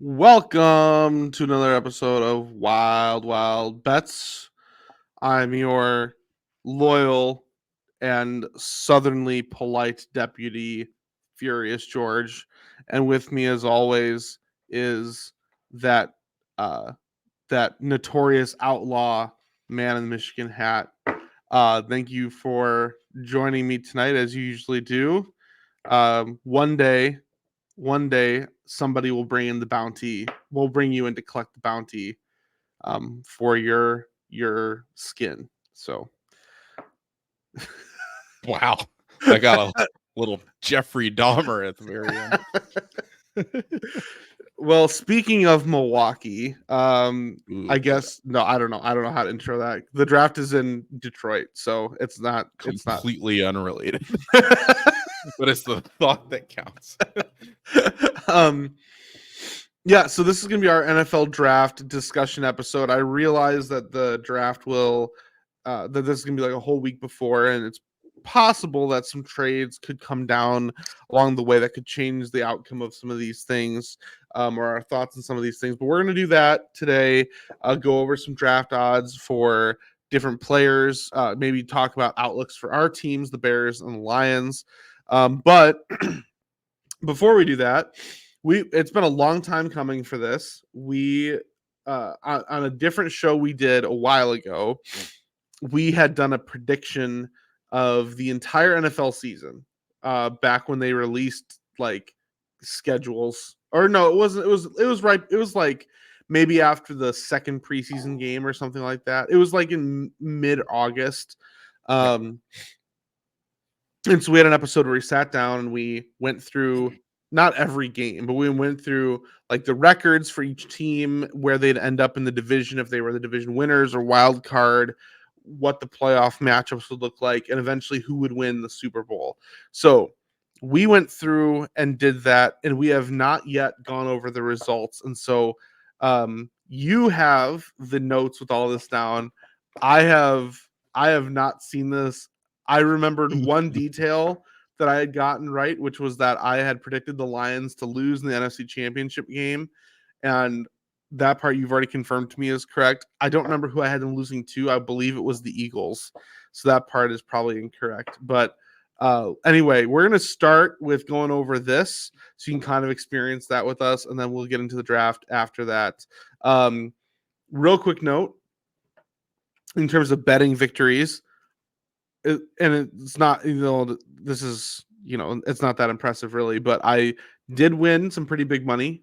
Welcome to another episode of Wild Wild Bets. I'm your loyal and southernly polite deputy, Furious George, and with me, as always, is that uh, that notorious outlaw man in the Michigan hat. Thank you for joining me tonight, as you usually do. One day somebody will bring in the bounty. We'll bring you in to collect the bounty for your skin. So Wow. I got a little Jeffrey Dahmer at the very end. well, speaking of Milwaukee, Ooh, I guess no, I don't know. I don't know how to intro that. The draft is in Detroit, so it's not completely unrelated. But it's the thought that counts. Yeah, so this is going to be our NFL draft discussion episode. I realize that the draft will that this is going to be like a whole week before, and it's possible that some trades could come down along the way that could change the outcome of some of these things, or our thoughts on some of these things. But we're going to do that today. Go over some draft odds for different players, maybe talk about outlooks for our teams, the Bears and the Lions. But before we do that, it's been a long time coming for this. We on a different show we did a while ago, we had done a prediction of the entire NFL season back when they released like schedules. Or no, it wasn't. It was right. It was like maybe after the second preseason game or something like that. It was like in mid-August. And so we had an episode where we sat down and we went through not every game, but we went through like the records for each team, where they'd end up in the division if they were the division winners or wild card, what the playoff matchups would look like, and eventually who would win the Super Bowl. So we went through and did that, and we have not yet gone over the results. And so you have the notes with all this down. I have not seen this. I remembered one detail that I had gotten right, which was that I had predicted the Lions to lose in the NFC Championship game. And that part you've already confirmed to me is correct. I don't remember who I had them losing to. I believe it was the Eagles. So that part is probably incorrect. But anyway, we're going to start with going over this so you can kind of experience that with us. And then we'll get into the draft after that. Real quick note in terms of betting victories, and it's not, this is, it's not that impressive really, but I did win some pretty big money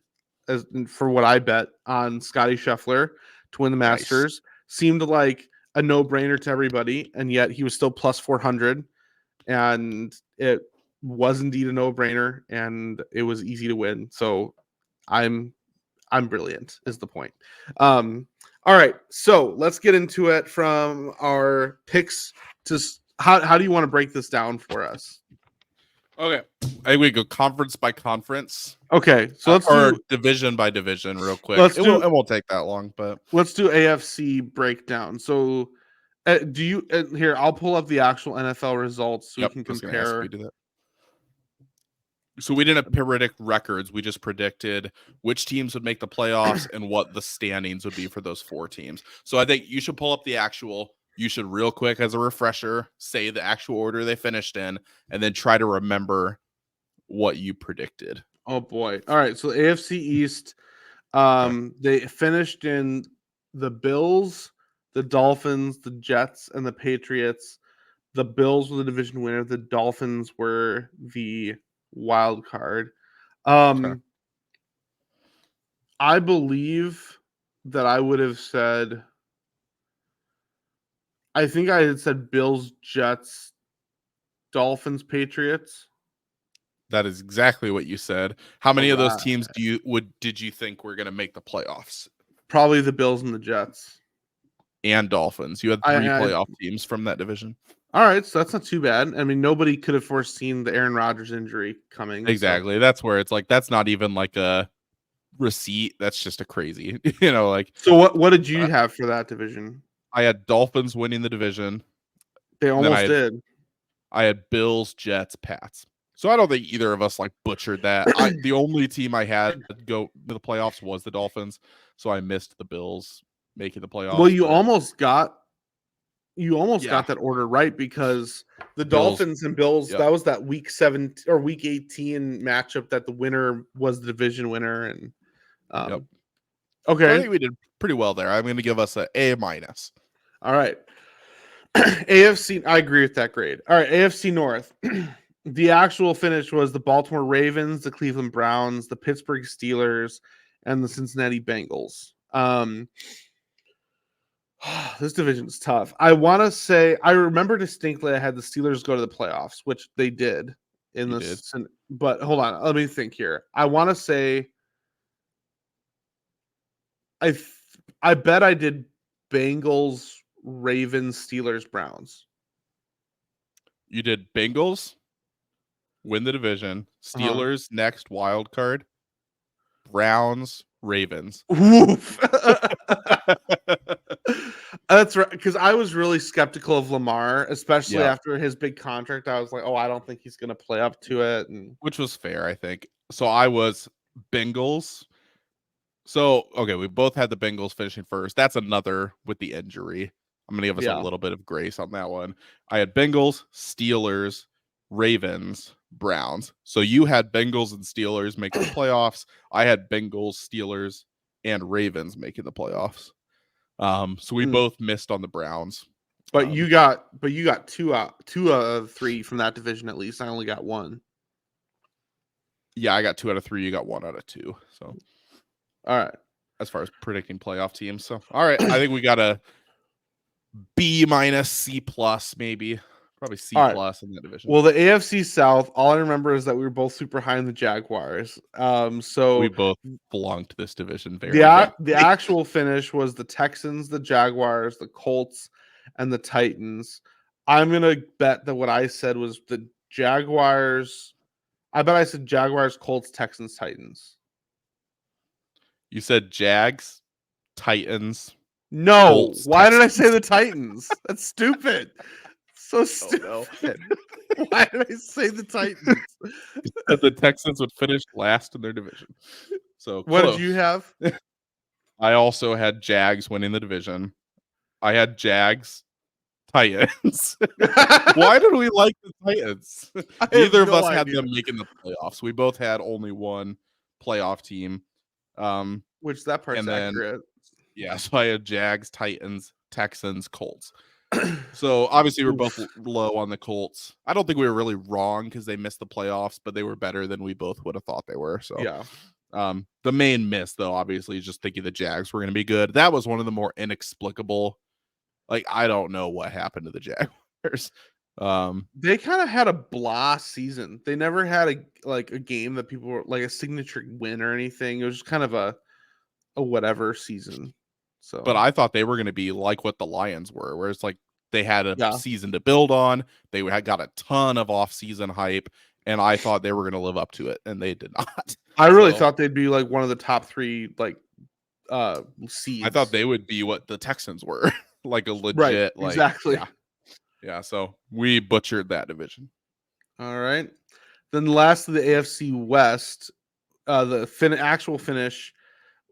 for what I bet on Scotty Scheffler to win the Masters. Seemed like a no-brainer to everybody, and yet he was still plus 400, and it was indeed a no-brainer, and it was easy to win. So I'm brilliant is the point. All right, so let's get into it from our picks to how do you want to break this down for us? Okay, I think we go conference by conference. Okay, so let's do division by division real quick. It won't take that long, but let's do AFC breakdown. So do you here? I'll pull up the actual NFL results so we can compare. So we didn't predict records. We just predicted which teams would make the playoffs and what the standings would be for those four teams. So I think you should pull up the actual. You should real quick as a refresher say the actual order they finished in, and then try to remember what you predicted. Oh boy. All right. So AFC East, they finished in the Bills, the Dolphins, the Jets, and the Patriots. The Bills were the division winner. The Dolphins were the wild card. I believe that I would have said, I think I had said Bills, Jets, Dolphins, Patriots. That is exactly what you said. How many of those teams did you think were going to make the playoffs? Probably the Bills and the Jets. And Dolphins. You had three playoff teams from that division. All right, so that's not too bad. I mean, nobody could have foreseen the Aaron Rodgers injury coming. Exactly. So. That's where it's like, that's not even like a receipt. That's just a crazy, like. So what did you have for that division? I had Dolphins winning the division. They almost did. I had Bills, Jets, Pats. So I don't think either of us like butchered that. The only team I had go to the playoffs was the Dolphins, so I missed the Bills making the playoffs. Well, you but almost got Yeah. that order right, because the Bills, Dolphins and Bills, yep. that was that week 7 or week 18 matchup that the winner was the division winner. And Yep. okay. So I think we did pretty well there. I'm going to give us an A-. All right. AFC, I agree with that grade. All right, AFC North. The actual finish was the Baltimore Ravens, the Cleveland Browns, the Pittsburgh Steelers, and the Cincinnati Bengals. This division is tough. I want to say, I remember distinctly I had the Steelers go to the playoffs, which they did in You this. But hold on, let me think here. I want to say, I bet I did Bengals, Ravens, Steelers, Browns. You did Bengals, win the division. Steelers, next wild card. Browns, Ravens. Woof. That's right, because I was really skeptical of Lamar, especially Yeah. after his big contract. I was like, oh, I don't think he's going to play up to it. And Which was fair, I think. So I was Bengals. So, okay, we both had the Bengals finishing first. That's another with the injury. I'm going to give us a little bit of grace on that one. I had Bengals, Steelers, Ravens, Browns. So you had Bengals and Steelers making the playoffs. I had Bengals, Steelers, and Ravens making the playoffs. So we both missed on the Browns. But you got two out of 3 from that division at least. I only got 1. Yeah, I got 2 out of 3. You got 1 out of 2. So all right. As far as predicting playoff teams. So all right, I think we got a B-, C+, maybe. Probably C+ right. in that division. Well, the AFC South, all I remember is that we were both super high in the Jaguars. So we both belong to this division very the actual finish was the Texans, the Jaguars, the Colts, and the Titans. I'm gonna bet that what I said was the Jaguars. I bet I said Jaguars, Colts, Texans, Titans. You said Jags, Titans. No, Colts, why Texans. did I say the Titans? That's stupid. So stupid. Why did I say the Titans? The Texans would finish last in their division. So what close. did you have? I also had Jags winning the division. I had Jags, Titans. Why did we like the Titans? Neither of us had them making the playoffs. We both had only one playoff team. Which that part's accurate. Yeah, so I had Jags, Titans, Texans, Colts. So obviously we're both low on the Colts. I don't think we were really wrong because they missed the playoffs, but they were better than we both would have thought they were. So yeah. The main miss, though, obviously, is just thinking the Jags were going to be good. That was one of the more inexplicable. Like, I don't know what happened to the Jaguars. They kind of had a blah season. They never had a game that people were like a signature win or anything. It was just kind of a whatever season. So, but I thought they were going to be like what the Lions were, where it's like they had a season to build on. They had got a ton of off-season hype, and I thought they were going to live up to it, and they did not. I really thought they'd be like one of the top 3 like seeds. I thought they would be what the Texans were, like a legit, right, exactly. Yeah. So we butchered that division. All right. Then last of the AFC West, the actual finish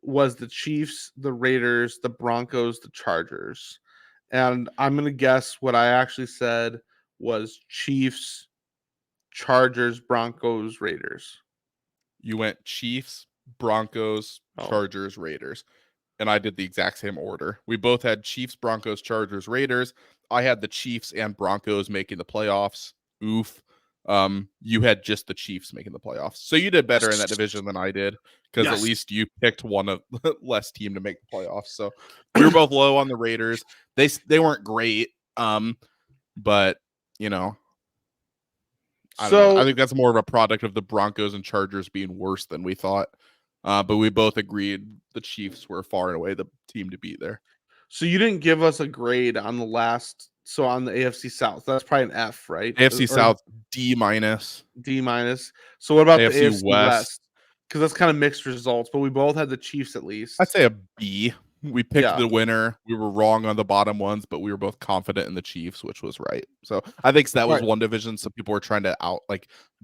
was the Chiefs, the Raiders, the Broncos, the Chargers. And I'm going to guess what I actually said was Chiefs, Chargers, Broncos, Raiders. You went Chiefs, Broncos, Chargers, Raiders. And I did the exact same order. We both had Chiefs, Broncos, Chargers, Raiders. I had the Chiefs and Broncos making the playoffs. Oof. You had just the Chiefs making the playoffs. So you did better in that division than I did, because at least you picked one of less team to make the playoffs. So we were both low on the Raiders. They weren't great. But you know, I think that's more of a product of the Broncos and Chargers being worse than we thought. But we both agreed the Chiefs were far and away the team to beat there. So you didn't give us a grade on the last. So on the AFC South, that's probably an F, right? AFC South D-. D-. So what about AFC the AFC West? Because that's kind of mixed results, but we both had the Chiefs at least. I'd say a B. We picked Yeah. the winner. We were wrong on the bottom ones, but we were both confident in the Chiefs, which was right. So I think that was Right. one division. So people were trying to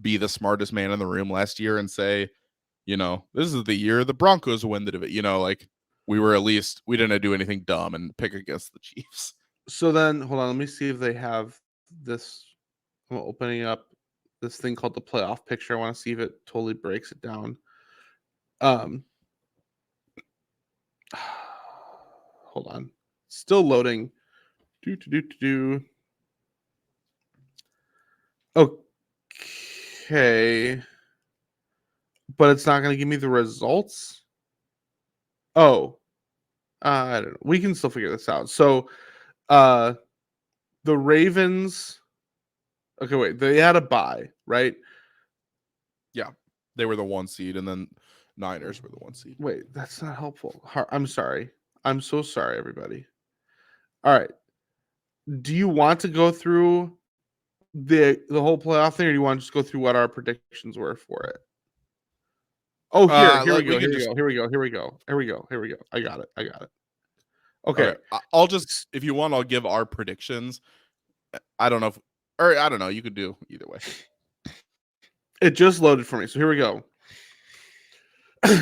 be the smartest man in the room last year and say, this is the year the Broncos win the division. We didn't do anything dumb and pick against the Chiefs. So then, hold on. Let me see if they have this. I'm opening up this thing called the playoff picture. I want to see if it totally breaks it down. Hold on. Still loading. Okay. But it's not going to give me the results. Oh. I don't know. We can still figure this out. So, the Ravens. Okay, wait. They had a bye, right? Yeah, they were the 1 seed, and then Niners were the 1 seed. Wait, that's not helpful. I'm sorry. I'm so sorry, everybody. All right. Do you want to go through the whole playoff thing, or do you want to just go through what our predictions were for it? Oh, here we go. Here we go. I got it. Okay. I'll just, if you want, I'll give our predictions. I don't know I don't know. You could do either way. It just loaded for me. So here we go.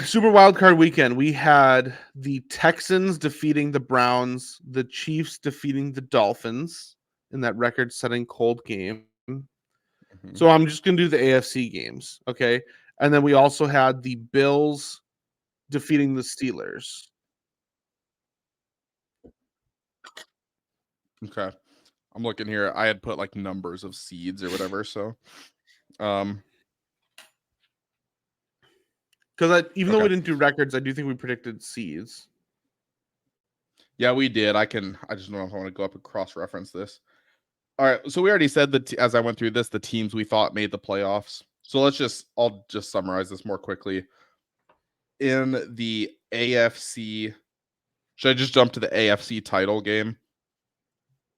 Super Wildcard Weekend. We had the Texans defeating the Browns, the Chiefs defeating the Dolphins in that record-setting cold game. Mm-hmm. So I'm just going to do the AFC games, okay? And then we also had the Bills defeating the Steelers. Okay. I'm looking here. I had put numbers of seeds or whatever, so because even though we didn't do records, I do think we predicted seeds. Yeah, we did. I just don't know if I want to go up and cross-reference this. All right, so we already said that as I went through this, the teams we thought made the playoffs. So I'll just summarize this more quickly. In the AFC, should I just jump to the AFC title game?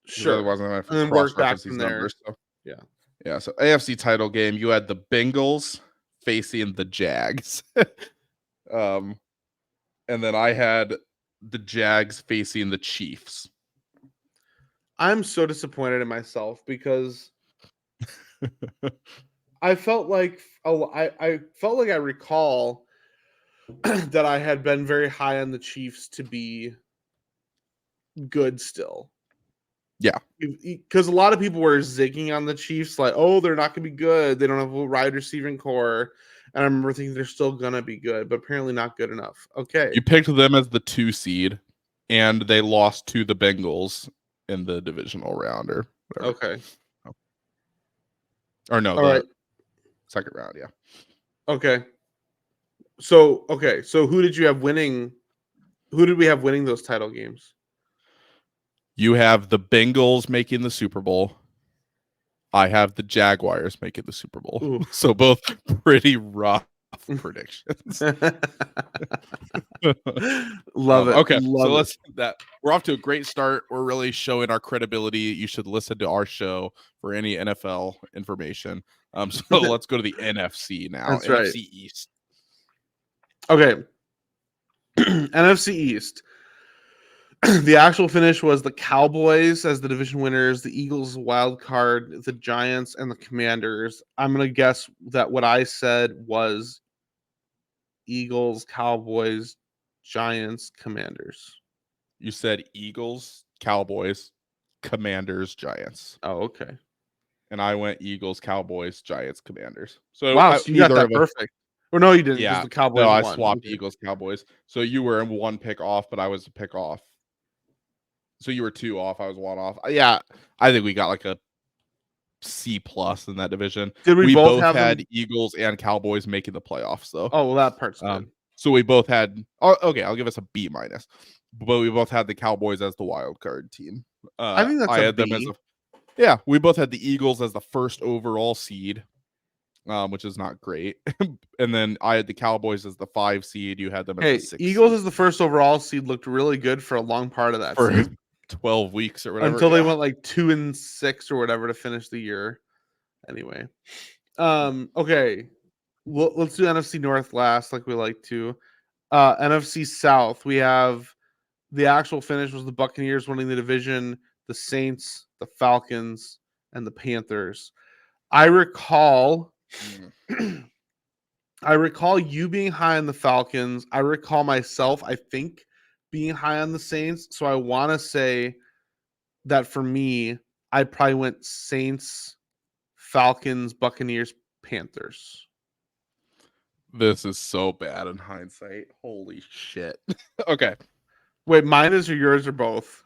Sure. Otherwise, I'm going to cross-reference these numbers. So. Yeah. So AFC title game, you had the Bengals facing the Jags, and then I had the Jags facing the Chiefs. I'm so disappointed in myself because I felt like I recall that I had been very high on the Chiefs to be good still. Yeah. Because a lot of people were zigging on the Chiefs, like, oh, they're not going to be good. They don't have a wide receiving core. And I remember thinking they're still going to be good, but apparently not good enough. Okay. You picked them as the 2 seed, and they lost to the Bengals in the divisional round or whatever. Okay. Oh. Or no, second round, yeah. Okay. So who did you have winning? Who did we have winning those title games? You have the Bengals making the Super Bowl. I have the Jaguars making the Super Bowl. Ooh. So both pretty rough predictions. Love it. Okay, Love it. We're off to a great start. We're really showing our credibility. You should listen to our show for any NFL information. So let's go to the NFC now. That's NFC right. East. Okay. NFC East. The actual finish was the Cowboys as the division winners, the Eagles wild card, the Giants, and the Commanders. I'm going to guess that what I said was Eagles, Cowboys, Giants, Commanders. You said Eagles, Cowboys, Commanders, Giants. Oh, okay. And I went Eagles, Cowboys, Giants, Commanders. So wow, so you got that perfect. Or no, you didn't. Yeah, the Cowboys I won. swapped Eagles, Cowboys. So you were 1 pick off, but I was a pick off. So you were 2 off. I was 1 off. Yeah, I think we got a C+ in that division. Did we both had Eagles and Cowboys making the playoffs, though? Oh, well, that part's good. So we both had. Okay, I'll give us a B-. But we both had the Cowboys as the wild card team. I think that's a B. Yeah, we both had the Eagles as the first overall seed, which is not great. And then I had the Cowboys as the 5 seed. You had them as the 6 Eagles seed. as the first overall seed looked really good for a long part of that season. 12 weeks or whatever. Until they went 2-6 or whatever to finish the year. Anyway. Okay. Let's do NFC North last like we like to. NFC South, we have the actual finish was the Buccaneers winning the division, the Saints, the Falcons, and the Panthers. I recall I recall you being high on the Falcons. I recall myself, I think, being high on the Saints. So I want to say that for me, I probably went Saints, Falcons, Buccaneers, Panthers. This is so bad in hindsight. Holy shit. Okay. Wait, mine is or yours or both?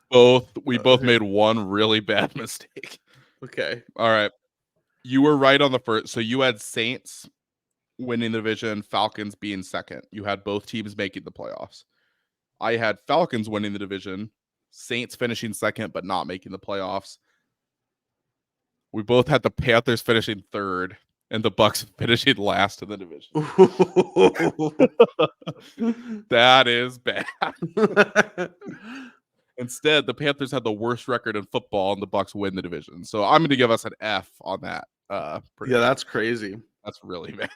We both made one really bad mistake. Okay. All right. You were right on the first. So you had Saints winning the division, Falcons being second. You had both teams making the playoffs. I had Falcons winning the division, Saints finishing second but not making the playoffs. We both had the Panthers finishing third and the Bucks finishing last in the division. That is bad. Instead, the Panthers had the worst record in football and the Bucks win the division. So I'm going to give us an F on that. Yeah, that's crazy. That's really bad.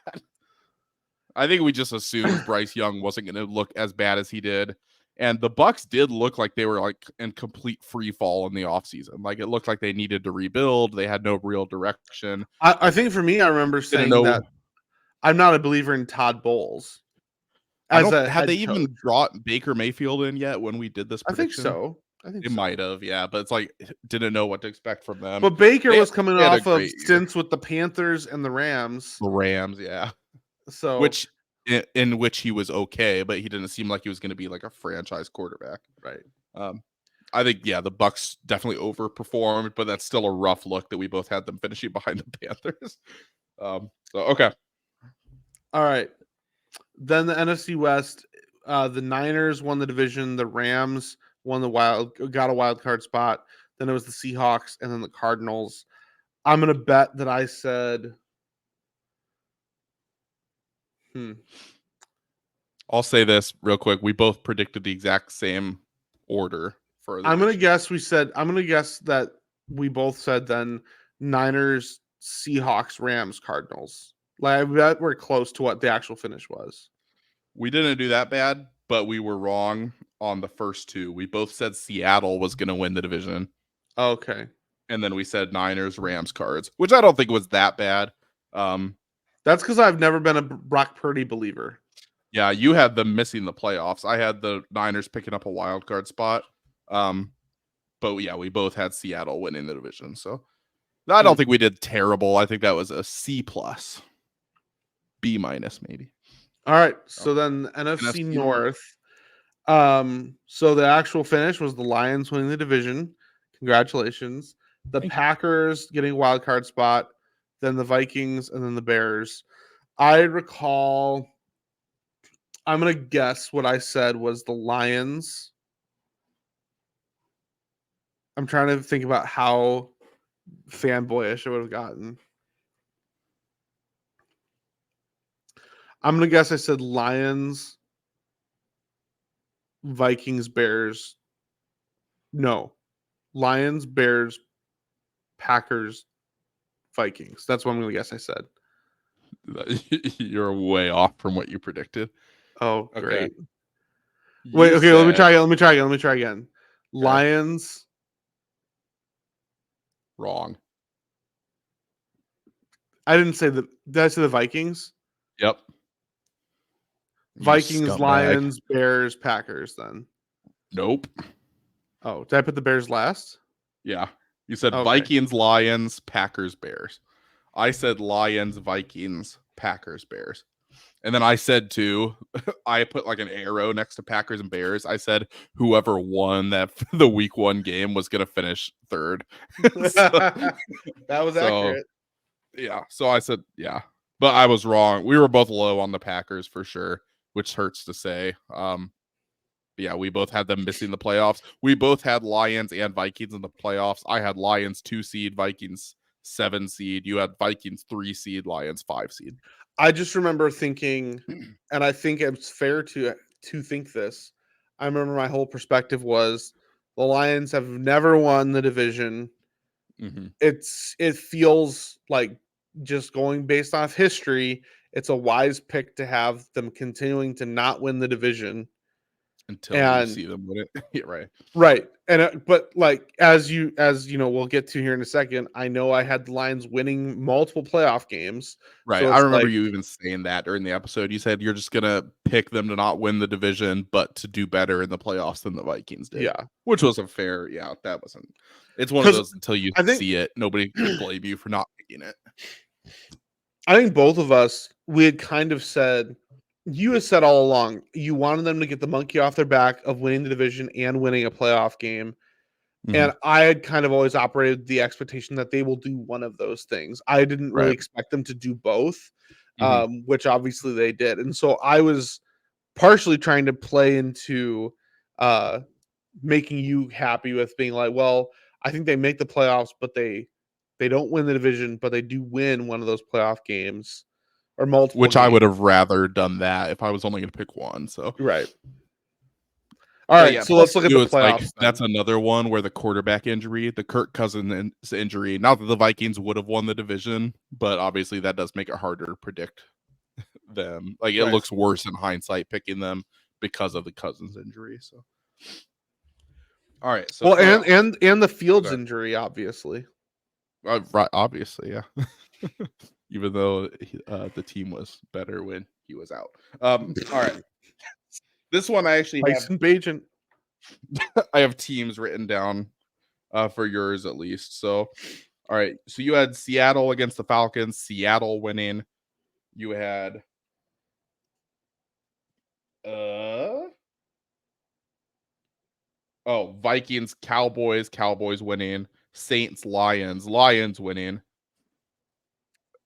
I think we just assumed Bryce Young wasn't going to look as bad as he did. And the Bucks did look like they were like in complete free fall in the offseason. Like it looked like they needed to rebuild. They had no real direction. I think for me, I remember saying that I'm not a believer in Todd Bowles. Had they even brought Baker Mayfield in yet when we did this prediction? I think so. I think it might have, yeah. But it's like didn't know what to expect from them. But Baker was coming off of stints with the Panthers and the Rams. The Rams, yeah. So in which he was okay, but he didn't seem like he was going to be like a franchise quarterback. Right. I think, yeah, the Bucks definitely overperformed, but that's still a rough look that we both had them finishing behind the Panthers. So, okay. All right. Then the NFC West, the Niners won the division. The Rams got a wild card spot. Then it was the Seahawks and then the Cardinals. I'm going to bet that I said, I'll say this real quick. We both predicted the exact same order. I'm going to guess that we both said then Niners, Seahawks, Rams, Cardinals. Like I bet we're close to what the actual finish was. We didn't do that bad, but we were wrong on the first two. We both said Seattle was going to win the division. Okay. And then we said Niners, Rams, Cards, which I don't think was that bad. That's because I've never been a Brock Purdy believer. Yeah, you had them missing the playoffs. I had the Niners picking up a wild card spot. But yeah, we both had Seattle winning the division. So I don't think we did terrible. I think that was a C+, B- maybe. All right. So then NFC North. So the actual finish was the Lions winning the division. Congratulations. The Packers getting a wild card spot, then the Vikings, and then the Bears. I recall, I'm going to guess what I said was the Lions. I'm trying to think about how fanboyish I would have gotten. I'm going to guess I said Lions, Vikings, Bears. No. Lions, Bears, Packers, Vikings. That's what I'm going to guess I said. You're way off from what you predicted. Oh, okay. Great. Wait, okay, let me try again. Okay. Lions. Wrong. I didn't say did I say the Vikings? Yep. Vikings, Lions, Bears, Packers then. Nope. Oh, did I put the Bears last? Yeah. You said Vikings, Lions, Packers, Bears. I said Lions, Vikings, Packers, Bears. And then I said I put like an arrow next to Packers and Bears. I said whoever won the week 1 game was going to finish third. That was accurate. Yeah. So I said, yeah, but I was wrong. We were both low on the Packers for sure, which hurts to say. Yeah, we both had them missing the playoffs. We both had Lions and Vikings in the playoffs. I had Lions 2 seed, Vikings 7 seed. You had Vikings 3 seed, Lions 5 seed. I just remember thinking, and I think it's fair to think this. I remember my whole perspective was the Lions have never won the division. Mm-hmm. It feels like, just going based off history, it's a wise pick to have them continuing to not win the division. until you And see them win it. Yeah, right. right. And but like as you know, we'll get to here in a second. I know I had the Lions winning multiple playoff games. Right. So I it's remember like, you even saying that during the episode. You said you're just gonna pick them to not win the division, but to do better in the playoffs than the Vikings did. yeah. Which was a fair, yeah, that wasn't. It's one of 'Cause those until you I think see it, nobody can blame you for not picking it. I think both of us, we had kind of said, you had said all along, you wanted them to get the monkey off their back of winning the division and winning a playoff game. Mhm. And I had kind of always operated the expectation that they will do one of those things. I didn't really Right. expect them to do both, Mhm. which obviously they did. And so I was partially trying to play into uh, making you happy with being like, well, I think they make the playoffs, but they don't win the division, but they do win one of those playoff games or multiple Which I games. would have rather done that if I was only gonna pick one. So Right. All but right, yeah, so plus let's look at too, the it's like playoffs that's then. another one where the quarterback injury, the Kirk Cousins injury, not that the Vikings would have won the division, but obviously that does make it harder to predict them. Like it Right. looks worse in hindsight picking them because of the Cousins injury. So all right, so Well, playoffs. and the Fields Okay. injury, obviously. Right, obviously, yeah. Even though the team was better when he was out. All right, this one I actually have. Tyson Bagent. I have teams written down for yours at least. So, all right. So you had Seattle against the Falcons, Seattle winning. You had Vikings, Cowboys, Cowboys winning, Saints, Lions, Lions winning.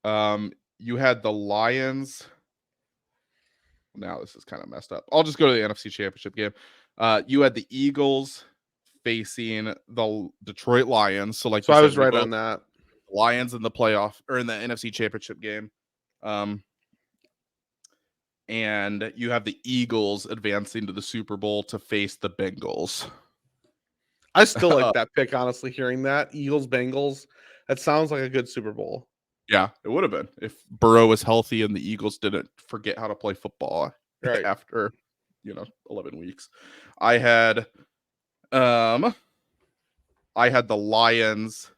You had the Lions. Now this is kind of messed up. I'll just go to the NFC Championship game. You had the Eagles facing the Detroit Lions. So, like So you I said, was we right both on that. Lions in the playoff or in the NFC Championship game. And you have the Eagles advancing to the Super Bowl to face the Bengals. I still like that pick, honestly, hearing that. Eagles, Bengals. That sounds like a good Super Bowl. Yeah, it would have been if Burrow was healthy and the Eagles didn't forget how to play football Right. after 11 weeks. I had the Lions.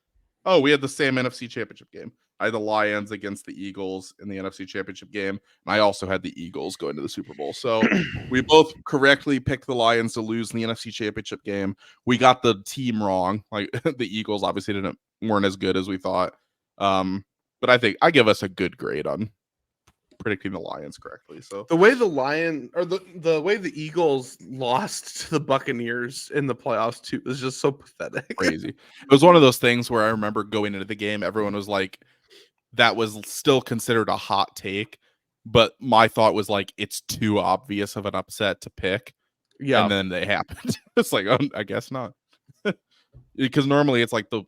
Oh, we had the same NFC Championship game. I had the Lions against the Eagles in the NFC Championship game, and I also had the Eagles going to the Super Bowl. So we both correctly picked the Lions to lose in the NFC Championship game. We got the team wrong. Like the Eagles obviously weren't as good as we thought. But I think I give us a good grade on predicting the Lions correctly. So The way the the way the Eagles lost to the Buccaneers in the playoffs too is just so pathetic. crazy. It was one of those things where I remember going into the game, everyone was like, that was still considered a hot take, but my thought was like, it's too obvious of an upset to pick. Yeah. And then they happened. It's like, I guess not. Because normally it's like the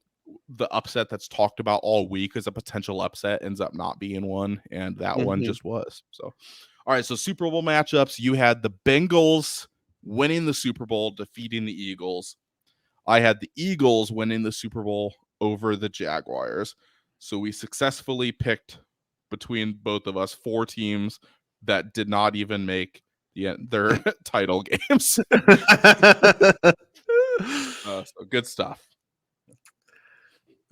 upset that's talked about all week as a potential upset ends up not being one, and that one just was. So, all right, so Super Bowl matchups. You had the Bengals winning the Super Bowl, defeating the Eagles. I had the Eagles winning the Super Bowl over the Jaguars. So we successfully picked between both of us 4 teams that did not even make their title games. So good stuff.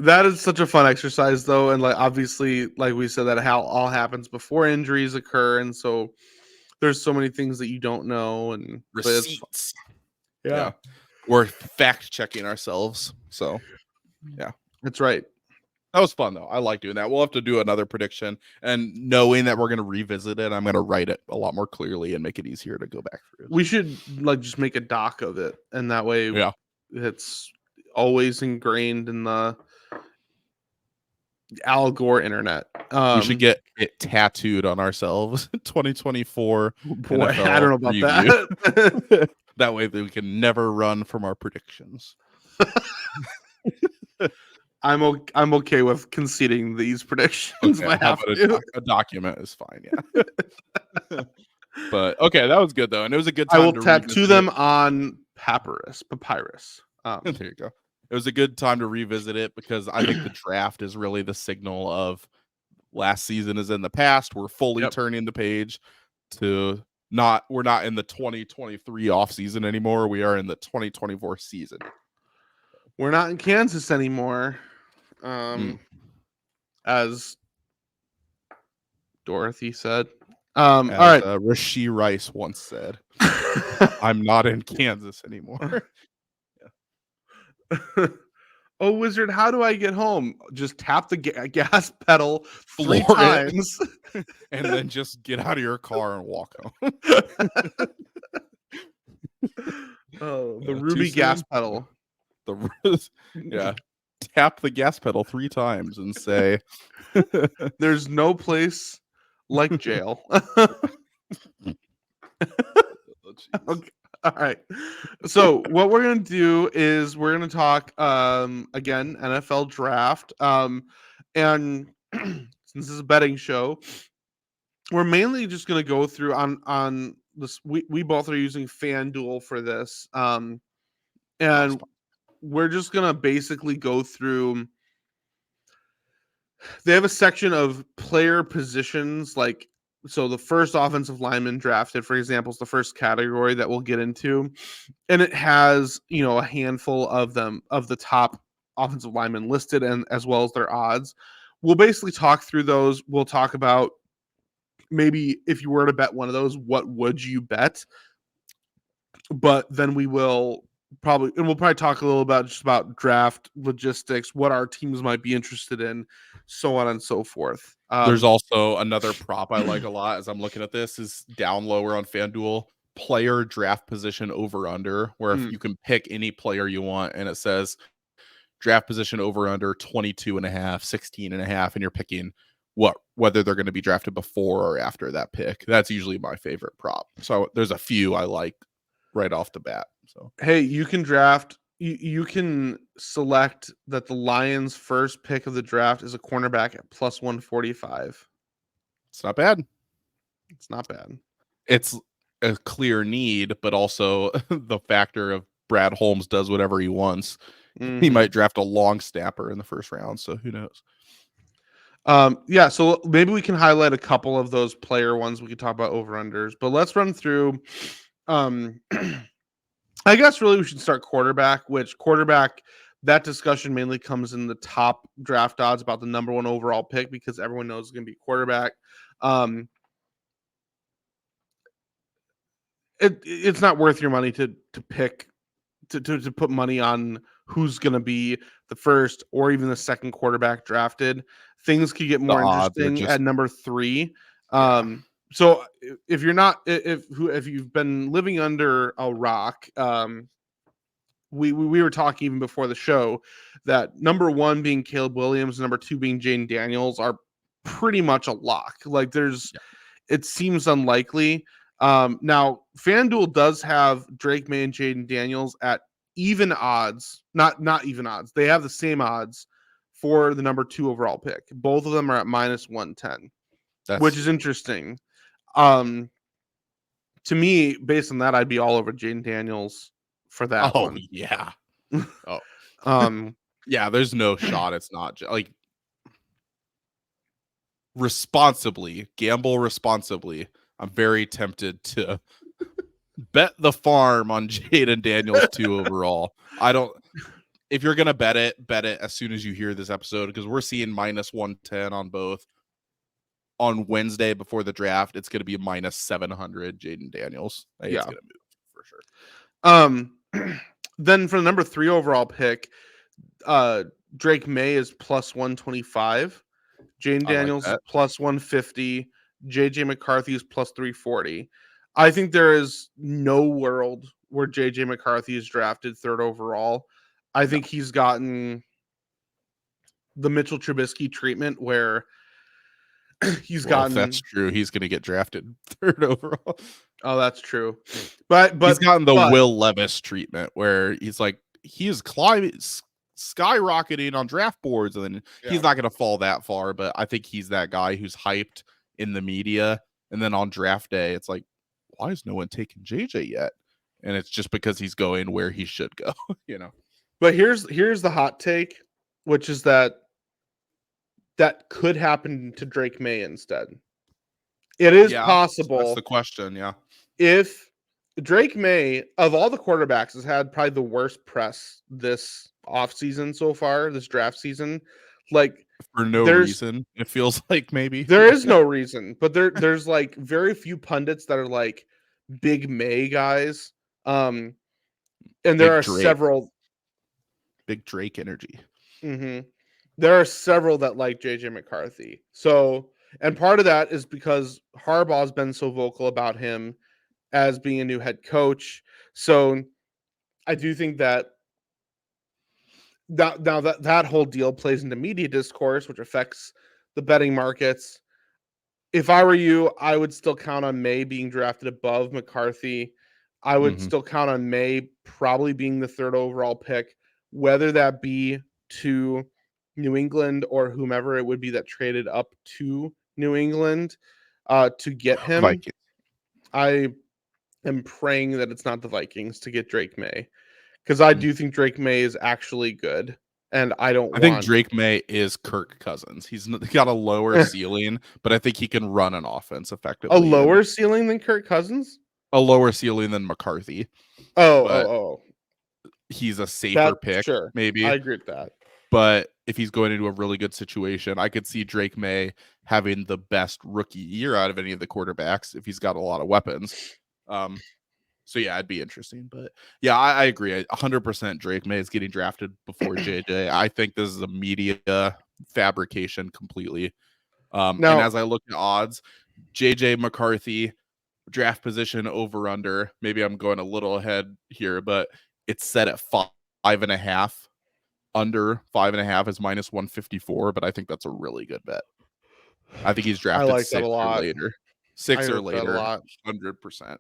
That is such a fun exercise, though, and like obviously, like we said, that how all happens before injuries occur, and so there's so many things that you don't know, and but it's fun. Receipts. Yeah, We're fact checking ourselves. So that's right. that was fun though. I like doing that. We'll have to do another prediction, and knowing that we're going to revisit it, I'm going to write it a lot more clearly and make it easier to go back through. We should like just make a doc of it, and that way, Yeah. it's always ingrained in the Al Gore internet. We should get it tattooed on ourselves. 2024. Boy, NFL I don't know about review. that. That way we can never run from our predictions. I'm okay with conceding these predictions. Okay, If I have to. a document is fine. Yeah. But okay, that was good though, and it was a good I time will to tattoo revisit them it. on papyrus. There you go. It was a good time to revisit it because I think the draft is really the signal of last season is in the past. We're fully turning the page to we're not in the 2023 off season anymore. We are in the 2024 season. We're not in Kansas anymore. As Dorothy said. All right. Rasheed Rice once said, I'm not in Kansas anymore. Oh, Wizard, how do I get home? Just tap the gas pedal 3 Floor it. times. And then just get out of your car and walk home. Oh, the Ruby gas pedal. Yeah. Tap the gas pedal 3 times and say, there's no place like jail. Okay. All right. So what we're going to do is we're going to talk again NFL draft. And since this is a betting show, we're mainly just going to go through on this. We both are using FanDuel for this. And we're just going to basically go through. They have a section of player positions, like, so the first offensive lineman drafted, for example, is the first category that we'll get into. And it has, a handful of them, of the top offensive linemen listed, and as well as their odds. We'll basically talk through those. We'll talk about maybe if you were to bet one of those, what would you bet? But then we'll probably talk a little about just about draft logistics, what our teams might be interested in, so on and so forth. There's also another prop I like a lot as I'm looking at this is down lower on FanDuel, player draft position over under, where if you can pick any player you want and it says draft position over under 22.5, 16.5, and you're picking whether they're going to be drafted before or after that pick. That's usually my favorite prop. So there's a few I like right off the bat. So hey, you can draft. You can select that the Lions' first pick of the draft is a cornerback at plus 145. It's not bad. It's not bad. It's a clear need, but also the factor of Brad Holmes does whatever he wants. Mm-hmm. He might draft a long snapper in the first round, so who knows? Yeah, so maybe we can highlight a couple of those player ones. We could talk about over-unders, but let's run through I guess really we should start quarterback, that discussion mainly comes in the top draft odds about the number 1 overall pick because everyone knows it's going to be quarterback. It's not worth your money to pick to put money on who's going to be the first or even the second quarterback drafted. Things could get more interesting at number 3. So if you've been living under a rock, we were talking even before the show that number 1 being Caleb Williams, number 2 being Jayden Daniels are pretty much a lock. Like it seems unlikely. Now FanDuel does have Drake May and Jayden Daniels at even odds, not even odds. They have the same odds for the number 2 overall pick. Both of them are at minus 110, which is interesting. To me, based on that, I'd be all over Jayden Daniels for that one. Yeah. Yeah, there's no shot. It's not like gamble responsibly. I'm very tempted to bet the farm on Jayden Daniels 2 overall. If you're going to bet it as soon as you hear this episode, because we're seeing minus 110 on both. On Wednesday before the draft, it's going to be minus 700 Jayden Daniels. It's going to move for sure. Then for the number 3 overall pick, Drake May is plus 125. Jayden Daniels is plus 150. JJ McCarthy is plus 340. I think there is no world where JJ McCarthy is drafted 3rd overall. I think he's gotten the Mitchell Trubisky treatment where he's gotten. If that's true, he's going to get drafted 3rd overall. Oh, that's true. But he's gotten the Will Levis treatment where he is skyrocketing on draft boards, and then he's not going to fall that far. But I think he's that guy who's hyped in the media, and then on draft day, it's like, why is no one taking JJ yet? And it's just because he's going where he should go, But here's the hot take, which is that could happen to Drake May instead. It is possible. That's the question, yeah. if Drake May, of all the quarterbacks, has had probably the worst press this offseason so far, this draft season. Like, For no there's reason, it feels like maybe. there is no reason, but there's like very few pundits that are like big May guys. And there Big are Drake. several. Big Drake energy. Mhm. There are several that like JJ McCarthy. So, and part of that is because Harbaugh's been so vocal about him as being a new head coach. So, I do think that that whole deal plays into media discourse, which affects the betting markets. If I were you, I would still count on May being drafted above McCarthy. I would Mhm. still count on May probably being the third overall pick, whether that be to New England or whomever it would be that traded up to New England to get him. Vikings. I am praying that it's not the Vikings to get Drake May, because I Mm. do think Drake May is actually good, and I don't I think want Drake May is Kirk Cousins. He's got a lower ceiling, but I think he can run an offense a effectively and lower ceiling than Kirk Cousins. a lower ceiling than McCarthy. Oh, But oh, oh. he's a safer That pick, sure. I maybe. agree with that. But if he's going into a really good situation, I could see Drake May having the best rookie year out of any of the quarterbacks if he's got a lot of weapons. So yeah, it'd be interesting. But yeah, I agree. 100% Drake May is getting drafted before JJ. I think this is a media fabrication completely. And Now, as I look at odds, JJ McCarthy draft position over under. Maybe I'm going a little ahead here, but it's set at 5.5. Under 5.5 is minus 154, but I think that's a really good bet. I think he's I drafted like that a 6 or lot. later. I 6 or like that a later, lot. 100%.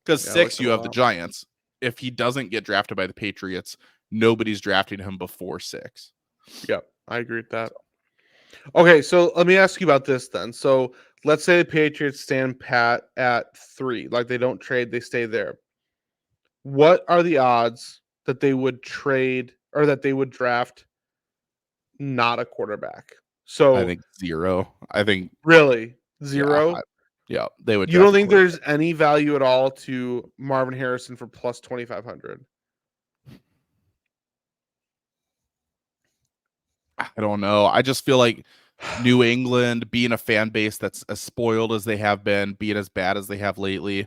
Because Yeah, I like 6, that you a have the lot. Giants. If he doesn't get drafted by the Patriots, nobody's drafting him before 6. Yep, I agree with that. Okay, so let me ask you about this then. So let's say the Patriots stand pat at 3, like they don't trade, they stay there. What are the odds that they would trade or that they would draft not a quarterback? I So think 0. I think, really, yeah, 0? yeah, they would You don't draft a think quarterback. there's any value at all to Marvin Harrison for plus 2,500? I don't know. I just feel like New England being a fan base that's as spoiled as they have been, being as bad as they have lately.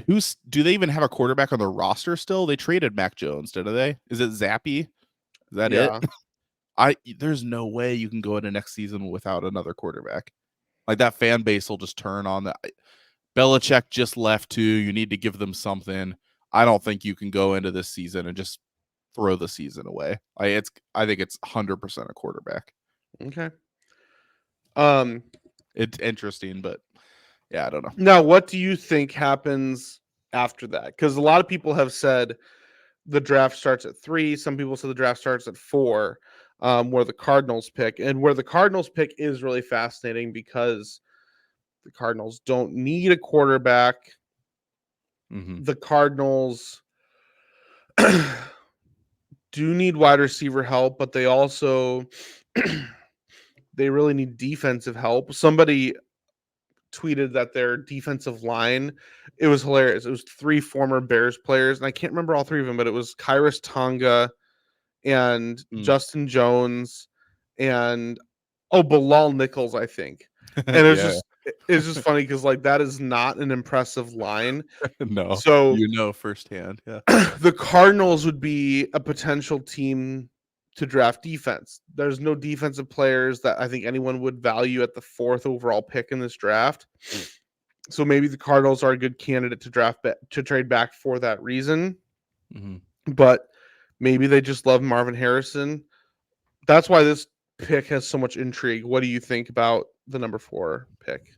Do they even have a quarterback on their roster still? They traded Mac Jones, didn't they? Is it Zappy? Is that it? Yeah. There's no way you can go into next season without another quarterback. Like that fan base will just turn on that. Belichick just left too. You need to give them something. I don't think you can go into this season and just throw the season away. I think it's 100% a quarterback. Okay. It's interesting, but yeah, I don't know. Now, what do you think happens after that? Because a lot of people have said the draft starts at 3. Some people say the draft starts at 4, where the Cardinals pick. And where the Cardinals pick is really fascinating because the Cardinals don't need a quarterback. Mm-hmm. The Cardinals do need wide receiver help, but they also they really need defensive help. Somebody tweeted that their defensive line, it was hilarious. It was 3 former Bears players, and I can't remember all 3 of them, but it was Kyrus Tonga and Justin Jones and Bilal Nichols, I think. And Yeah, it's just funny because like that is not an impressive line. no, So firsthand. Yeah. the Cardinals would be a potential team to draft defense. There's no defensive players that I think anyone would value at the 4th overall pick in this draft. So maybe the Cardinals are a good candidate to trade back for that reason. Mm-hmm. But maybe they just love Marvin Harrison. That's why this pick has so much intrigue. What do you think about the number 4 pick?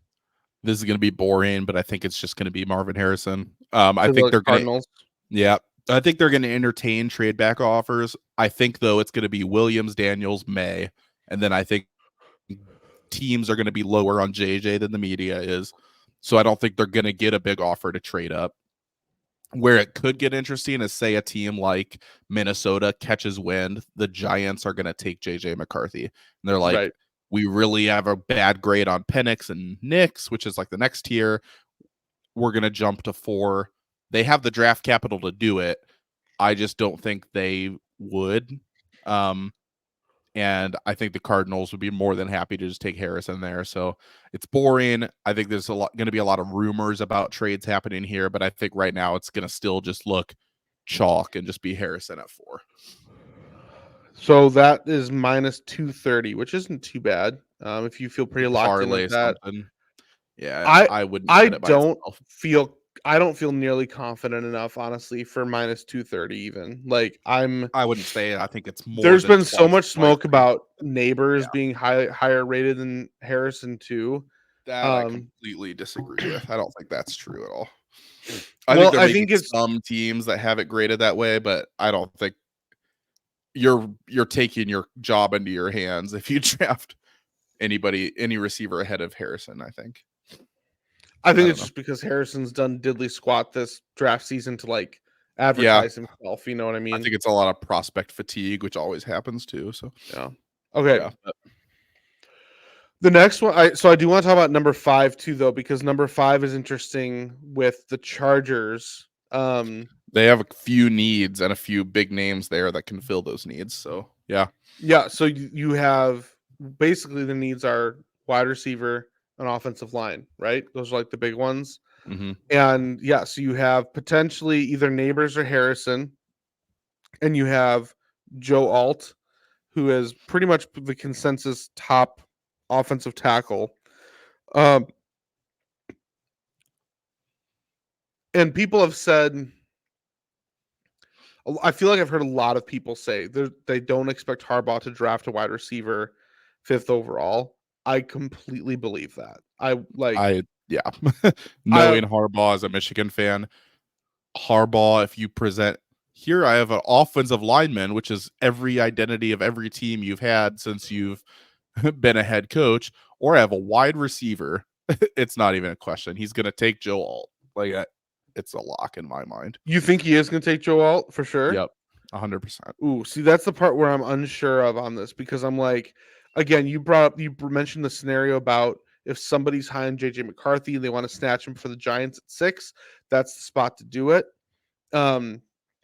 This is going to be boring, but I think it's just going to be Marvin Harrison. I For think the they're going to, Cardinals. yeah, I think they're going to entertain trade back offers. I think though it's going to be Williams, Daniels, May, and then I think teams are going to be lower on JJ than the media is. So I don't think they're going to get a big offer to trade up. Where it could get interesting is say a team like Minnesota catches wind, the Giants are going to take JJ McCarthy. And they're like, Right. we really have a bad grade on Penix and Nix, which is like the next tier. we're going to jump to 4. They have the draft capital to do it. I just don't think they would. And I think the Cardinals would be more than happy to just take Harrison there. So it's boring. I think there's going to be a lot of rumors about trades happening here, but I think right now it's going to still just look chalk and just be Harrison at 4. So that is minus 230, which isn't too bad. If you feel pretty locked in Parlay with that, something. Yeah, I wouldn't. I bet it by don't itself. feel I don't feel nearly confident enough, honestly, for minus 230 even. Like I wouldn't say it. I think it's more. There's than been so much twice my smoke grade. about Neighbors Yeah. being higher rated than Harrison too. That I completely disagree with. I don't think that's true at all. I Well, think there I may think be it's some teams that have it graded that way, but I don't think you're taking your job into your hands if you draft any receiver ahead of Harrison. I think it's know. just because Harrison's done diddly squat this draft season to like advertise himself. You know what I mean? I think it's a lot of prospect fatigue, which always happens too. So Yeah. Okay. yeah. The next one, I do want to talk about number 5 too, though, because number 5 is interesting with the Chargers. They have a few needs and a few big names there that can fill those needs. So yeah. Yeah. So you have basically the needs are wide receiver and offensive line, right? Those are like the big ones. Mm-hmm. And yeah, so you have potentially either Neighbors or Harrison, and you have Joe Alt, who is pretty much the consensus top offensive tackle. And people have said, I feel like I've heard a lot of people say they don't expect Harbaugh to draft a wide receiver 5th overall. I completely believe that. Knowing Harbaugh as a Michigan fan, Harbaugh, if you present here, I have an offensive lineman, which is every identity of every team you've had since you've been a head coach, or I have a wide receiver. It's not even a question. He's going to take Joe Alt. It's a lock in my mind. You think he is going to take Joe Alt for sure? Yep, 100%. Ooh, see, that's the part where I'm unsure of on this, because I'm like, again, you mentioned the scenario about if somebody's high on JJ McCarthy and they want to snatch him for the Giants at 6, that's the spot to do it.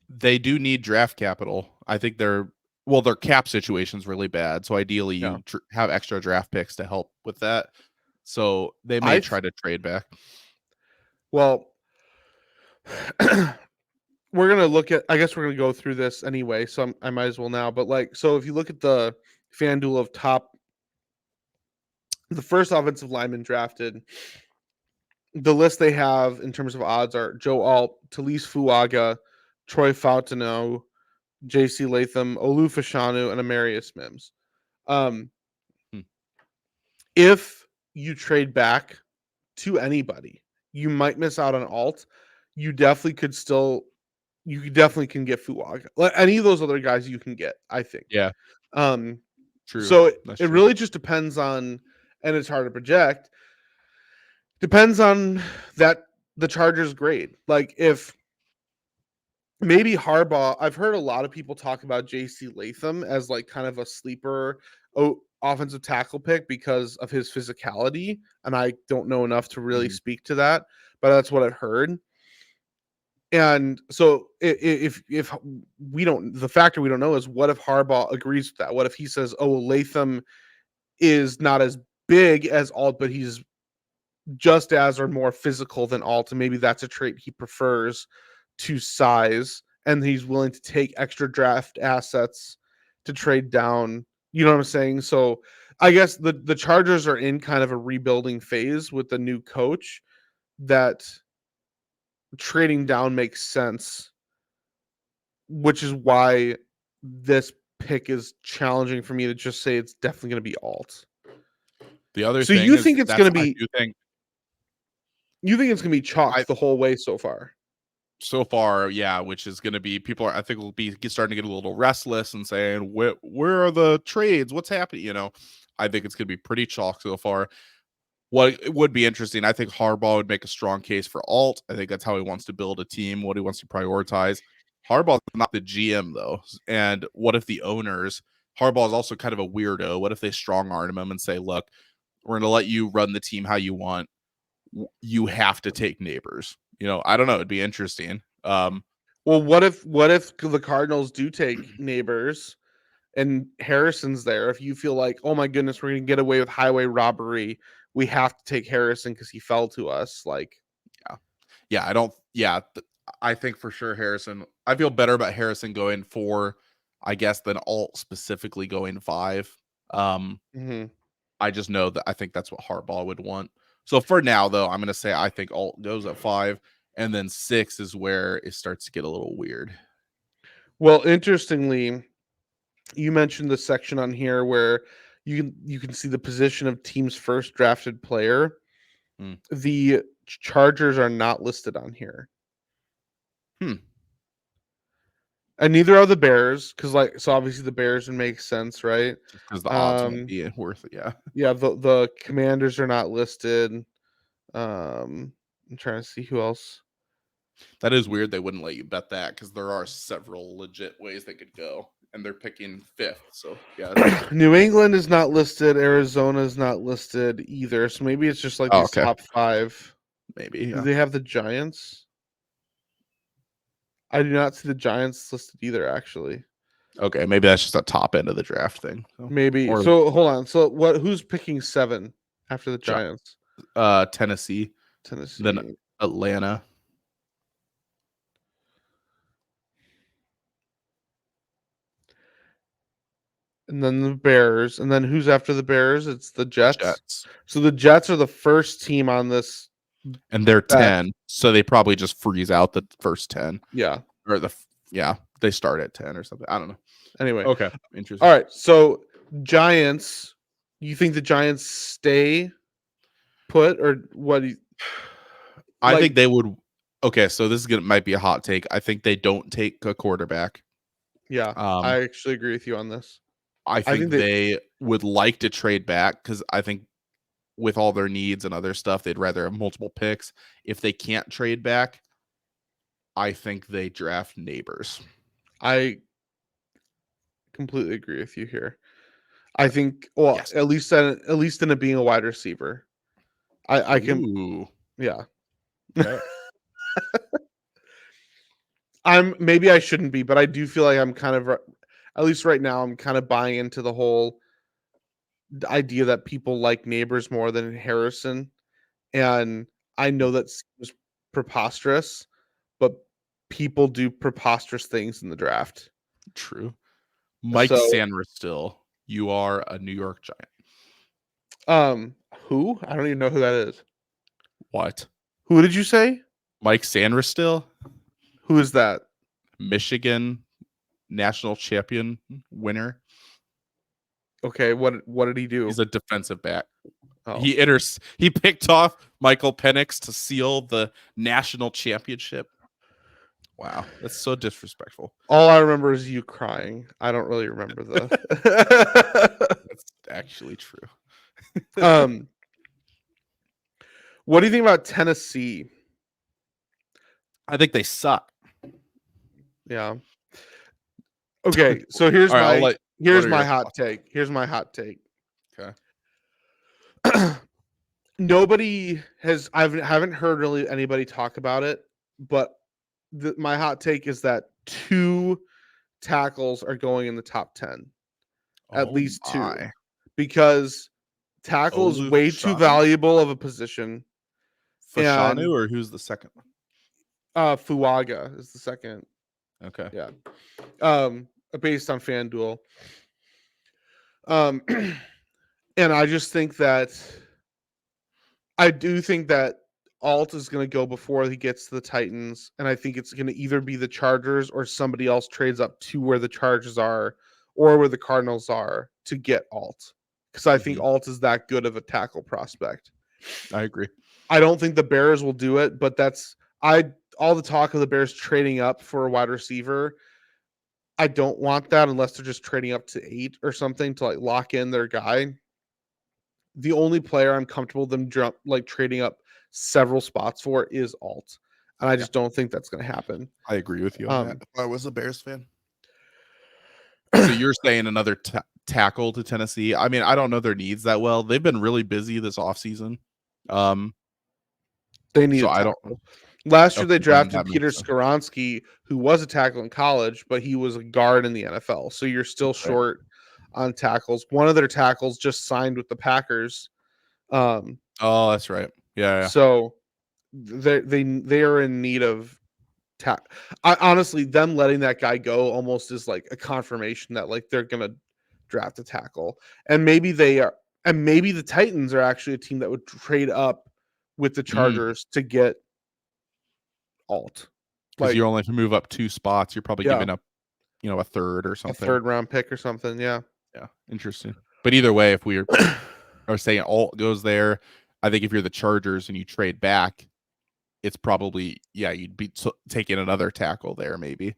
They do need draft capital. I think their cap situation is really bad. So ideally, you have extra draft picks to help with that. So they may try to trade back. Well, we're gonna look at. I guess we're gonna go through this anyway, so I might as well now. But so if you look at the FanDuel of the first offensive lineman drafted, the list they have in terms of odds are Joe Alt, Talise Fuaga, Troy Fautanu, J.C. Latham, Olu Fashanu, and Amarius Mims. If you trade back to anybody, you might miss out on Alt. You definitely can get Fuaga. Any of those other guys you can get, I think. Yeah. True. So it really just depends on, and it's hard to project, depends on the Chargers grade. Like if maybe Harbaugh, I've heard a lot of people talk about J.C. Latham as like kind of a sleeper offensive tackle pick because of his physicality. And I don't know enough to really speak to that, but that's what I've heard. And so if we don't, the factor we don't know is what if Harbaugh agrees with that? What if he says, oh, Latham is not as big as Alt, but he's just as or more physical than Alt, and maybe that's a trait he prefers to size, and he's willing to take extra draft assets to trade down. You know what I'm saying? So I guess the Chargers are in kind of a rebuilding phase with the new coach, that trading down makes sense, which is why this pick is challenging for me to just say it's definitely going to be Alt. The other so thing you is think it's going to be? You think it's going to be chalk the whole way so far? So far, yeah, which is going to be I think will be starting to get a little restless and saying, where are the trades? What's happening? You know, I think it's going to be pretty chalk so far. What it would be interesting, I think Harbaugh would make a strong case for Alt. I think that's how he wants to build a team, what he wants to prioritize. Harbaugh's not the GM, though. And what if the owners, Harbaugh is also kind of a weirdo. What if they strong arm him and say, look, we're going to let you run the team how you want. you have to take Neighbors. I don't know. It'd be interesting. Well, what if the Cardinals do take Neighbors and Harrison's there? If you feel like, oh my goodness, we're gonna get away with highway robbery, we have to take Harrison because he fell to us. Like, yeah, I don't. Yeah, I think for sure Harrison. I feel better about Harrison going 4, I guess, than Alt specifically going 5. I just know that I think that's what Harbaugh would want. So for now, though, I'm going to say I think Alt goes at 5, and then 6 is where it starts to get a little weird. Well, interestingly, you mentioned the section on here where you can see the position of team's first drafted player. The Chargers are not listed on here. And neither are the Bears, because so obviously the Bears would make sense, right? Because the odds would be worth it, yeah. Yeah, the Commanders are not listed. I'm trying to see who else. That is weird. They wouldn't let you bet that because there are several legit ways they could go, and they're picking 5th. So yeah, New England is not listed. Arizona is not listed either. So maybe it's just like these top 5. Maybe. Do they have the Giants? I do not see the Giants listed either, actually. Okay, maybe that's just a top end of the draft thing. Maybe. So hold on. So who's picking 7 after the Giants? Tennessee. Then Atlanta. And then the Bears. And then who's after the Bears? It's the Jets. So the Jets are the first team on this. And they're 10. So they probably just freeze out the first 10. Yeah. Or they start at 10 or something. I don't know. Anyway. Okay. Interesting. All right. So Giants, you think the Giants stay put, or what? I think they would. Okay. So this might be a hot take. I think they don't take a quarterback. Yeah. I actually agree with you on this. I think they would like to trade back because I think with all their needs and other stuff, they'd rather have multiple picks. If they can't trade back, I think they draft Neighbors. I completely agree with you here. I think, well, yes. at least in it being a wide receiver, I can. Ooh. Yeah. Okay. Maybe I shouldn't be, but I do feel like I'm kind of, at least right now, I'm kind of buying into the whole idea that people like Neighbors more than Harrison. And I know that seems preposterous, but people do preposterous things in the draft. True. Mike Sanderstill, you are a New York Giant. Who? I don't even know who that is. What? Who did you say? Mike Sanderstill. Who is that? Michigan national champion winner. Okay, what did he do? He's a defensive back. Oh. He picked off Michael Penix to seal the national championship. Wow, that's so disrespectful. All I remember is you crying. I don't really remember That's actually true. What do you think about Tennessee? I think they suck. Yeah. Okay, so here's my hot take. Here's my hot take. Okay. Nobody has. I haven't heard really anybody talk about it, but my hot take is that 2 tackles are going in the top 10, at least 2, because tackle is way too valuable of a position. Fashanu, or who's the second one? Fuaga is the second. Okay. Yeah. Based on FanDuel. And I just think that Alt is going to go before he gets to the Titans, and I think it's going to either be the Chargers or somebody else trades up to where the Chargers are or where the Cardinals are to get Alt, because I think Alt is that good of a tackle prospect. I agree. I don't think the Bears will do it, but all the talk of the Bears trading up for a wide receiver, I don't want that unless they're just trading up to 8 or something to lock in their guy. The only player I'm comfortable them trading up several spots for is Alt, and I just don't think that's going to happen. I agree with you on that. I was a Bears fan. So you're saying another tackle to Tennessee? I mean, I don't know their needs that well. They've been really busy this offseason. They need So a I don't. tackle. Last year Okay, they then drafted that makes Peter sense. Skoronski, who was a tackle in college, but he was a guard in the NFL. So you're still Right. short on tackles. One of their tackles just signed with the Packers. Um, Oh, that's right. Yeah, yeah. so they are in need of honestly, them letting that guy go almost is like a confirmation that like they're gonna draft a tackle, and maybe they are, and maybe the Titans are actually a team that would trade up with the Mm, Chargers to get alt, because like you only have to move up 2 spots. You're probably yeah, giving up, a third or a something. third round pick or something. Yeah, Yeah, interesting. But either way, if we are saying alt goes there, I think if you're the Chargers and you trade back, it's probably you'd be taking another tackle there maybe.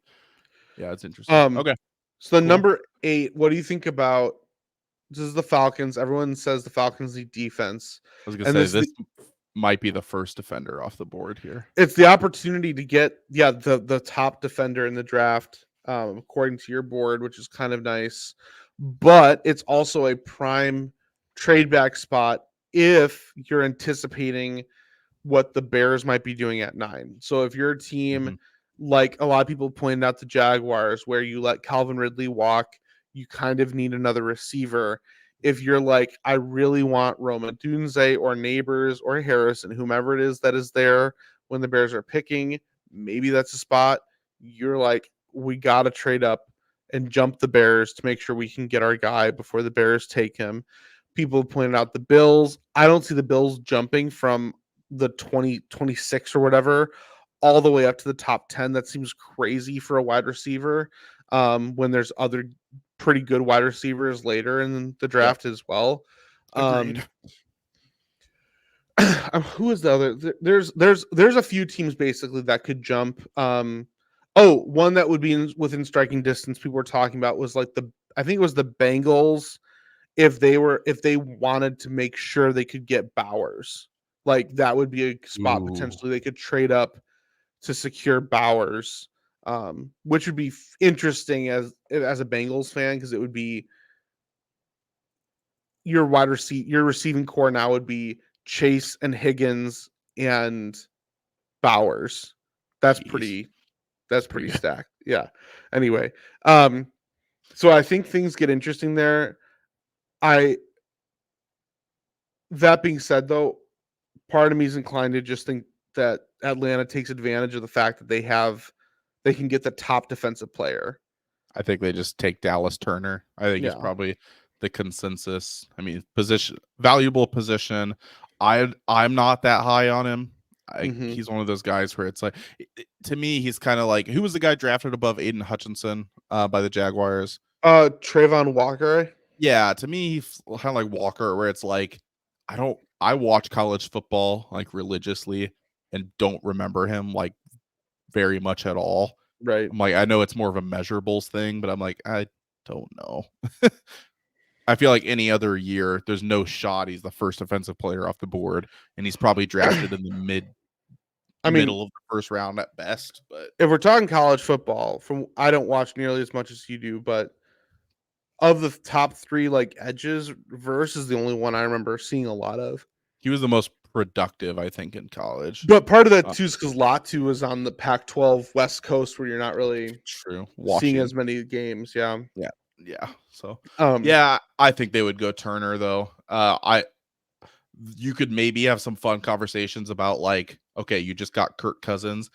Yeah, it's interesting. um, Okay, so the cool. number 8. What do you think about? This is the Falcons. Everyone says the Falcons need defense, I was gonna and say this is this might be the first defender off the board here. it's the opportunity to get the top defender in the draft, according to your board, which is kind of nice, but it's also a prime trade back spot if you're anticipating what the Bears might be doing at 9. So if you're a team, Mhm. like a lot of people pointed out, the Jaguars, where you let Calvin Ridley walk, you kind of need another receiver. If you're like, I really want Roma Dunze or Neighbors or Harrison, whomever it is that is there when the Bears are picking, maybe that's a spot. You're like, we got to trade up and jump the Bears to make sure we can get our guy before the Bears take him. People have pointed out the Bills. I don't see the Bills jumping from the 2026 or whatever all the way up to the top 10. That seems crazy for a wide receiver, when there's other pretty good wide receivers later in the Yep. draft as well. Agreed. Who is the other? There's a few teams basically that could jump. One that would be within striking distance. People were talking about was like I think it was the Bengals, if they wanted to make sure they could get Bowers. Like that would be a spot Ooh, potentially they could trade up to secure Bowers, which would be interesting as a Bengals fan, because it would be your receiving core now would be Chase and Higgins and Bowers. That's jeez. that's It's pretty pretty good. stacked. Yeah. Anyway, um, so I think things get interesting there. I That being said, though, part of me is inclined to just think that Atlanta takes advantage of the fact that they can get the top defensive player. I think they just take Dallas Turner. I think he's Yeah. probably the consensus. I mean, valuable position. I'm not that high on him. Hmm. He's one of those guys where it's like, to me, he's kind of like, who was the guy drafted above Aiden Hutchinson by the Jaguars? Trayvon Walker. Yeah, to me, he's kind of like Walker, where it's like, I watch college football like religiously and don't remember him like very much at all. Right. I'm like, I know it's more of a measurables thing, but I'm like, I don't know. I feel like any other year, there's no shot he's the first offensive player off the board, and he's probably drafted in the I mean, middle of the first round at best. But if we're talking college football, from I don't watch nearly as much as you do, but of the top three like edges, Verse is the only one I remember seeing a lot of. he was the most productive, I think, in college. But part of that Uh, too is because Latu was on the Pac-12 West Coast, where you're not really true, seeing watching. as many games. Yeah. Yeah, yeah. So Um. yeah, I think they would go Turner though. You could maybe have some fun conversations about like, okay, you just got Kirk Cousins.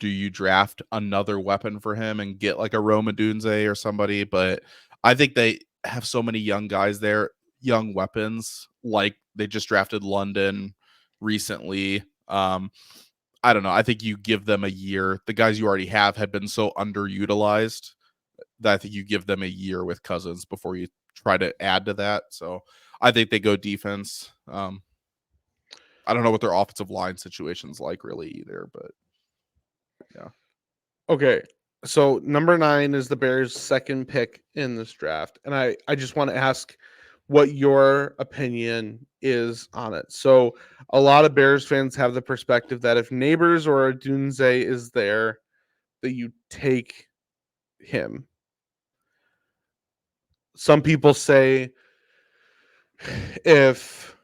Do you draft another weapon for him and get like a Roma Dunze or somebody? But I think they have so many young guys there, young weapons. Like they just drafted London recently. I don't know. I think you give them a year. The guys you already have been so underutilized that I think you give them a year with Cousins before you try to add to that. So I think they go defense. I don't know what their offensive line situation's like really either, but yeah. Okay. So number 9 is the Bears' second pick in this draft, and I just want to ask what your opinion is on it. So a lot of Bears fans have the perspective that if Neighbors or Dunze is there, that you take him. Some people say if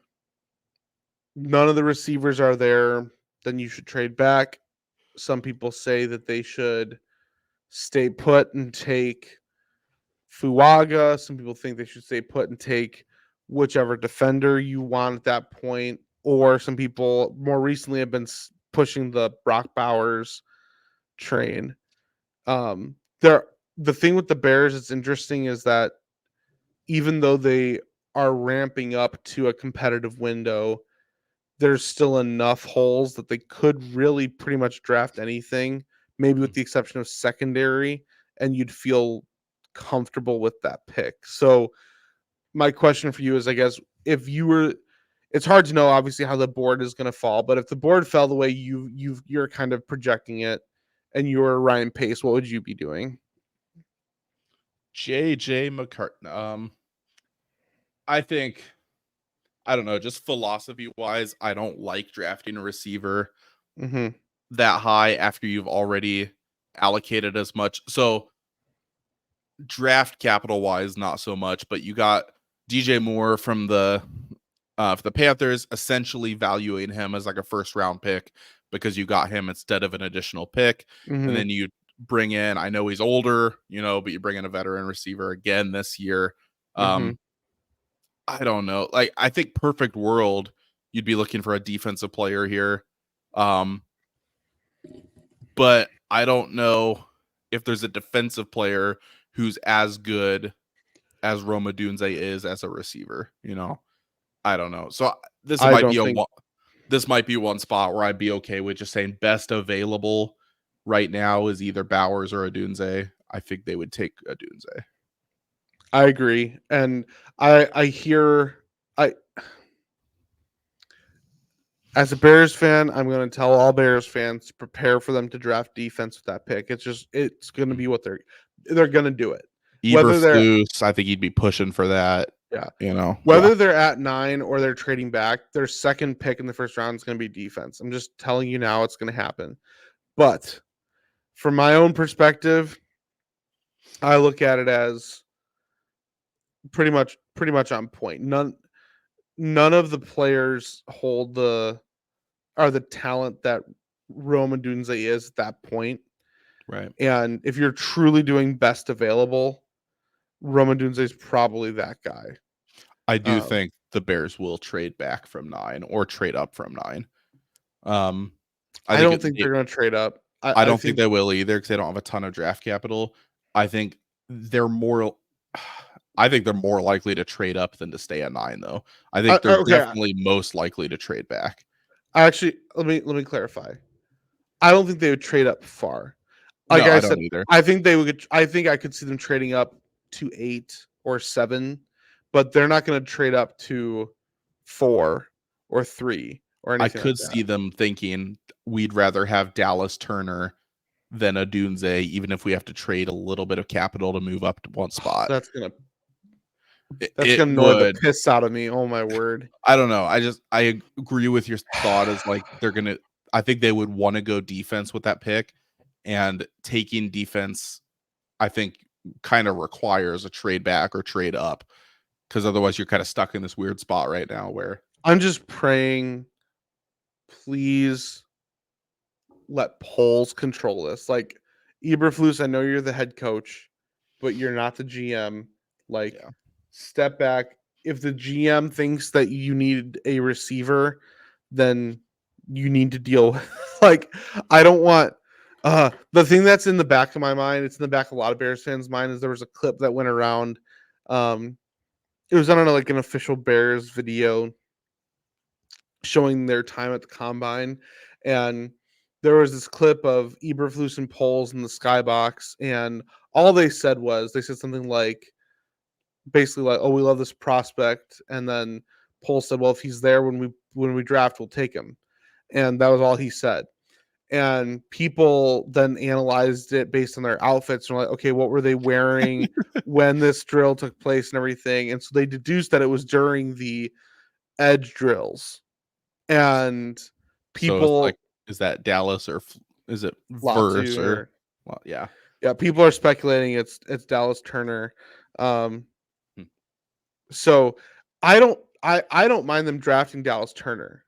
none of the receivers are there, then you should trade back. Some people say that they should stay put and take Fuaga. Some people think they should stay put and take whichever defender you want at that point. Or some people more recently have been pushing the Brock Bowers train. There, the thing with the Bears that's interesting is that even though they are ramping up to a competitive window, there's still enough holes that they could really pretty much draft anything, maybe with the exception of secondary, and you'd feel comfortable with that pick. So my question for you is, I guess, if you were, it's hard to know obviously how the board is going to fall, but if the board fell the way you're kind of projecting it and you're Ryan Pace, what would you be doing? JJ McCartney. I think, I don't know, just philosophy wise, I don't like drafting a receiver Mm-hmm. that high after you've already allocated as much. So draft capital wise, not so much, but you got DJ Moore from the for the Panthers, essentially valuing him as like a first round pick because you got him instead of an additional pick. Mm-hmm. And then you bring in, I know he's older, but you bring in a veteran receiver again this year. Mm-hmm. I don't know. Like, I think perfect world, you'd be looking for a defensive player here. But I don't know if there's a defensive player who's as good as Rome Odunze is as a receiver, I don't know. So this I might don't be think this might be one spot where I'd be okay with just saying best available right now is either Bowers or Odunze. I think they would take Odunze. I agree. And I hear as a Bears fan, I'm going to tell all Bears fans to prepare for them to draft defense with that pick. It's going to be what they're going to do it. Whether they're Eberflus, I think he'd be pushing for that. Yeah. Whether they're at 9 or they're trading back, their second pick in the first round is going to be defense. I'm just telling you now it's going to happen. But from my own perspective, I look at it as pretty much on point. None of the players are the talent that Rome Odunze is at that point. Right. And if you're truly doing best available, Rome Odunze is probably that guy. I do think the Bears will trade back from 9 or trade up from 9. I don't think they're going to trade up. I don't think they will either because they don't have a ton of draft capital. I think they're more likely to trade up than to stay at 9, though. I think they're definitely most likely to trade back. Actually, let me clarify. I don't think they would trade up far. Like no, I don't said, either. I think they would. I think I could see them trading up to 8 or 7, but they're not going to trade up to 4 or 3 or anything. I could see them thinking we'd rather have Dallas Turner than Odunze, even if we have to trade a little bit of capital to move up to one spot. That's gonna annoy the piss out of me. Oh my word! I don't know. I agree with your thought. Is like I think they would want to go defense with that pick, and taking defense, I think, kind of requires a trade back or trade up, because otherwise you're kind of stuck in this weird spot right now where I'm just praying, please let polls control this. Like Eberflus, I know you're the head coach, but you're not the GM. Step back. If the GM thinks that you need a receiver, then you need to deal with. I don't want the thing that's in the back of my mind, it's in the back of a lot of Bears fans' mind, is there was a clip that went around. It was, I don't know, like an official Bears video showing their time at the combine, and there was this clip of Eberflus and Poles in the skybox, and all they said something like, basically like, "Oh, we love this prospect," and then Poles said, "Well, if he's there when we draft, we'll take him," and that was all he said. And people then analyzed it based on their outfits and were like, okay, what were they wearing when this drill took place and everything? And so they deduced that it was during the edge drills. And people, so is that Dallas or is it Verse or well, yeah, people are speculating it's Dallas Turner. So I don't mind them drafting Dallas Turner.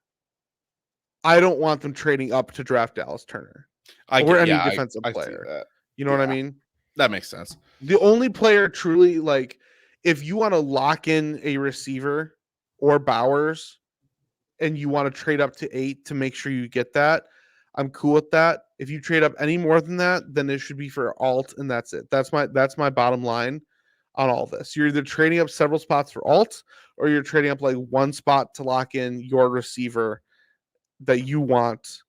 I don't want them trading up to draft Dallas Turner or any defensive I see player. that. You know what I mean? That makes sense. The only player truly, like, if you want to lock in a receiver or Bowers and you want to trade up to 8 to make sure you get that, I'm cool with that. If you trade up any more than that, then it should be for alt, and that's it. That's my bottom line on all this. You're either trading up several spots for alt, or you're trading up like one spot to lock in your receiver that you want.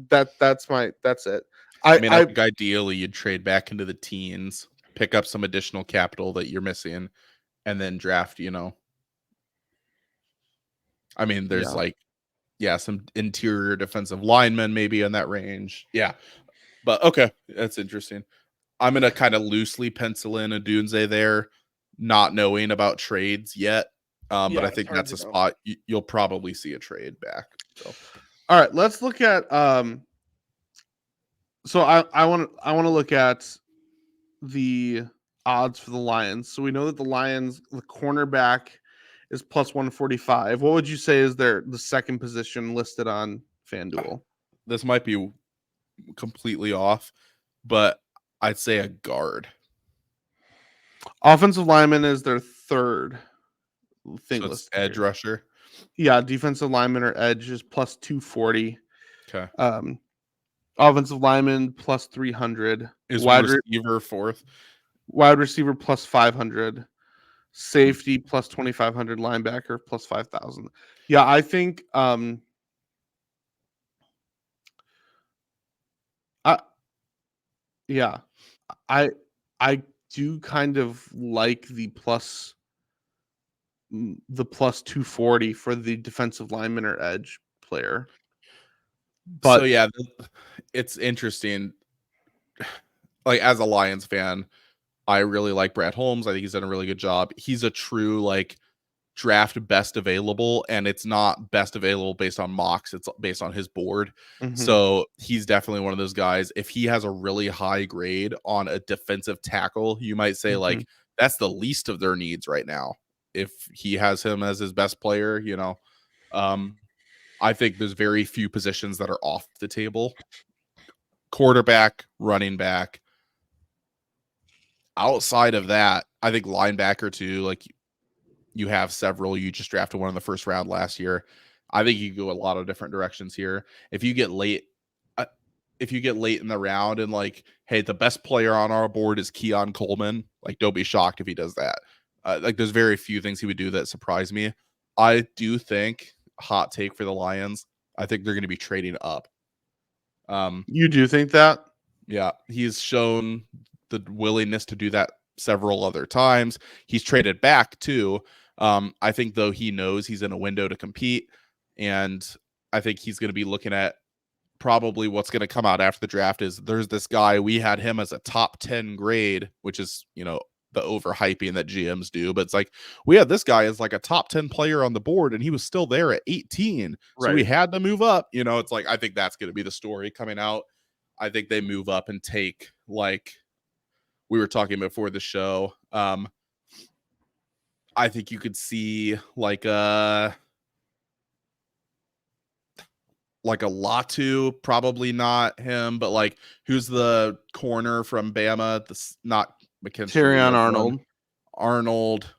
That's it. I mean, I think ideally you'd trade back into the teens, pick up some additional capital that you're missing, and then draft, I mean, there's some interior defensive linemen maybe in that range. Yeah. But okay, that's interesting. I'm going to kind of loosely pencil in a Dunze there, not knowing about trades yet. But I think that's a spot you'll probably see a trade back. So. All right, let's look at so I want to look at the odds for the Lions. So we know that the Lions, the cornerback is plus 145. What would you say is the second position listed on FanDuel? This might be completely off, but I'd say a guard. Offensive lineman is their third thing so listed. Edge rusher. Yeah, defensive lineman or edge is plus 240. Okay. Offensive lineman plus 300. Is wide receiver fourth. Wide receiver plus 500. Safety plus 2,500. Linebacker plus 5,000. Yeah, I think I do kind of like the plus 240 for the defensive lineman or edge player. But so yeah, it's interesting. Like, as a Lions fan, I really like Brad Holmes. I think he's done a really good job. He's a true draft best available, and it's not best available based on mocks. It's based on his board. Mm-hmm. So he's definitely one of those guys. If he has a really high grade on a defensive tackle, you might say that's the least of their needs right now. If he has him as his best player, I think there's very few positions that are off the table. Quarterback, running back. Outside of that, I think linebacker too. You have several. You just drafted one in the first round last year. I think you go a lot of different directions here. If you get late in the round and hey, the best player on our board is Keon Coleman, don't be shocked if he does that. There's very few things he would do that surprise me. I do think, hot take for the Lions, I think they're going to be trading up. You do think that? Yeah, he's shown the willingness to do that several other times. He's traded back too. I think, though, he knows he's in a window to compete, and I think he's going to be looking at probably what's going to come out after the draft is there's this guy, we had him as a top 10 grade, which is, the overhyping that GMs do, but it's we had this guy as a top 10 player on the board and he was still there at 18. So we had to move up. It's I think that's going to be the story coming out. I think they move up and take, we were talking before the show. I think you could see a Latu, probably not him, but who's the corner from Bama? This not McKinstry. Terrion Arnold.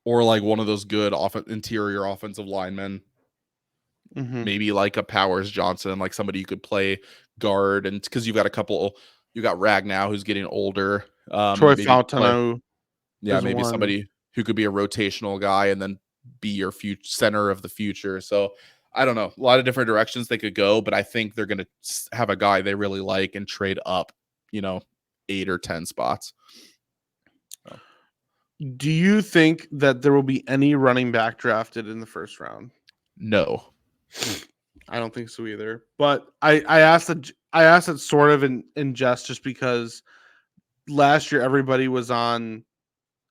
Or one of those good interior offensive linemen. Mm-hmm. Maybe a Powers Johnson, somebody you could play guard, and because you've got you got Ragnow who's getting older. Troy Fautanu. Yeah, maybe somebody who could be a rotational guy and then be your center of the future. So I don't know, a lot of different directions they could go, but I think they're going to have a guy they really like and trade up, 8 or 10 spots. Do you think that there will be any running back drafted in the first round? No, I don't think so either. But I asked it sort of in jest, just because last year everybody was on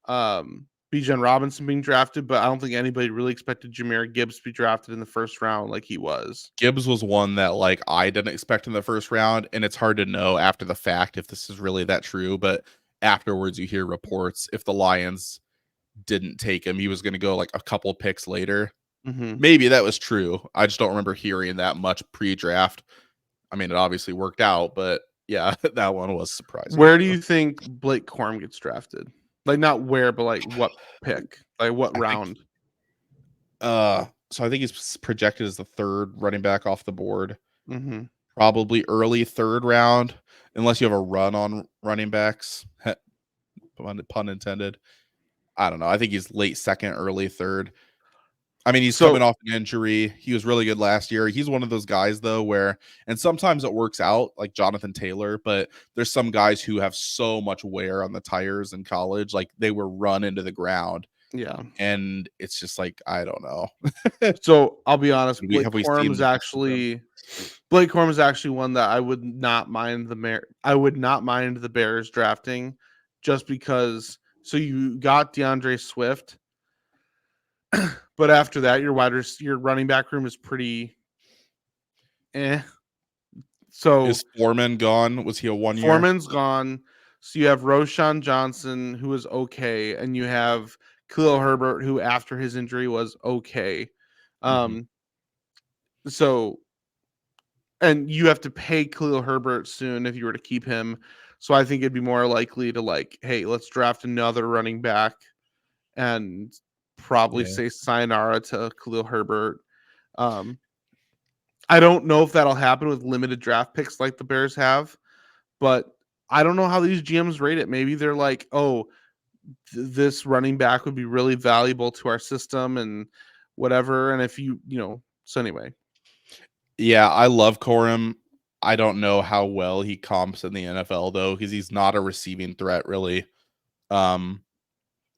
Bijan Robinson being drafted, but I don't think anybody really expected Jahmyr Gibbs to be drafted in the first round like he was. Gibbs was one that I didn't expect in the first round, and it's hard to know after the fact if this is really that true, but afterwards you hear reports if the Lions didn't take him, he was going to go a couple picks later. Mhm. Maybe that was true. I just don't remember hearing that much pre-draft. I mean, it obviously worked out, but yeah, that one was surprising. Where do you think Blake Corum gets drafted? Like not where, but like what pick? Like what I think round? so I think he's projected as the third running back off the board. Mhm. Probably early third round, unless you have a run on running backs. Pun intended. I don't know. I think he's late second, early third. I mean, he's coming So off an injury. He was really good last year. He's one of those guys, though, where, and sometimes it works out, like Jonathan Taylor, but there's some guys who have so much wear on the tires in college, like they were run into the ground. yeah. And it's just like, I don't know. So I'll be honest, Have we seen the best of them? Blake Corum is actually one that I would not mind I would not mind the Bears drafting, just because. So you got DeAndre Swift, but after that, your running back room is pretty eh. So Is Foreman gone? Was he a 1 year? Foreman's gone. So you have Roshan Johnson, who is okay, and you have Khalil Herbert, who after his injury was okay. Um, so and you have to pay Khalil Herbert soon if you were to keep him. So I think it'd be more likely to like, hey, let's draft another running back and probably Yeah. say sayonara to Khalil Herbert. Um, I don't know if that'll happen with limited draft picks like the Bears have, but I don't know how these GMs rate it. Maybe they're like, oh, this running back would be really valuable to our system and whatever. And if so anyway. Yeah, I love Corum. I don't know how well he comps in the NFL though, because he's not a receiving threat really. Um,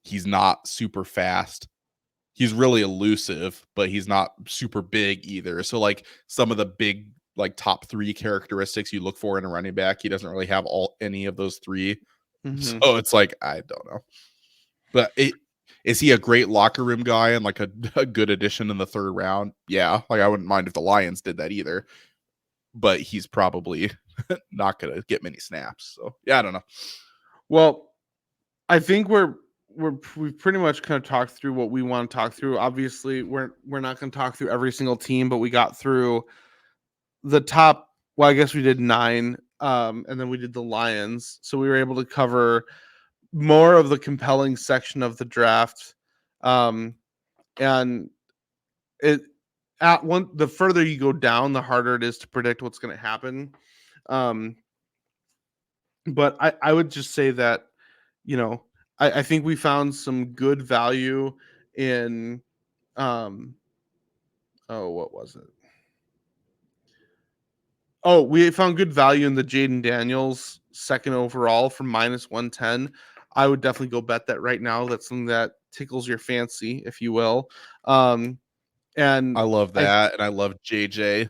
he's not super fast. He's really elusive, but he's not super big either. So like some of the big like top 3 characteristics you look for in a running back, he doesn't really have any of those 3. Mm-hmm. So it's like I don't know. But is he a great locker room guy and like a good addition in the 3rd round? Yeah, like I wouldn't mind if the Lions did that either. But he's probably not going to get many snaps. So yeah, I don't know. Well, I think we've pretty much kind of talked through what we want to talk through. Obviously, we're not going to talk through every single team, but we got through the top. Well, I guess we did 9, and then we did the Lions, so we were able to cover more of the compelling section of the draft. And it the further you go down, the harder it is to predict what's going to happen. But I would just say that, I think we found some good value in what was it? Oh, we found good value in the Jaden Daniels 2nd overall from -110. I would definitely go bet that right now. That's something that tickles your fancy, if you will. And I love I that. And I love JJ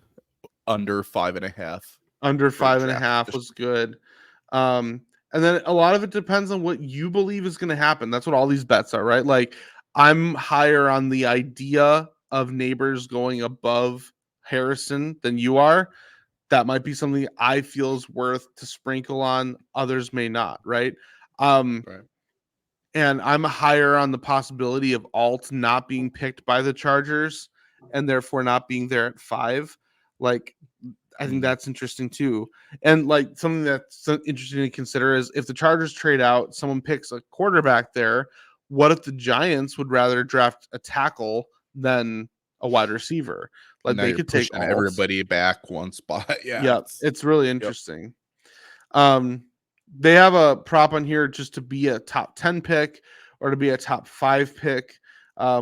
under 5.5. under Great draft 5.5 was good. And then a lot of it depends on what you believe is going to happen. That's what all these bets are, right? Like I'm higher on the idea of Neighbors going above Harrison than you are. That might be something I feel is worth to sprinkle on. Others may not, right? Right. And I'm higher on the possibility of Alt not being picked by the Chargers and therefore not being there at 5. Like I think that's interesting too. And like something that's interesting to consider is if the Chargers trade out, someone picks a quarterback there. What if the Giants would rather draft a tackle than a wide receiver? Like Now they you're could take pushing Alt. everybody back one spot. Yeah. Yeah, it's really interesting. They have a prop on here just to be a top 10 pick or to be a top 5 pick,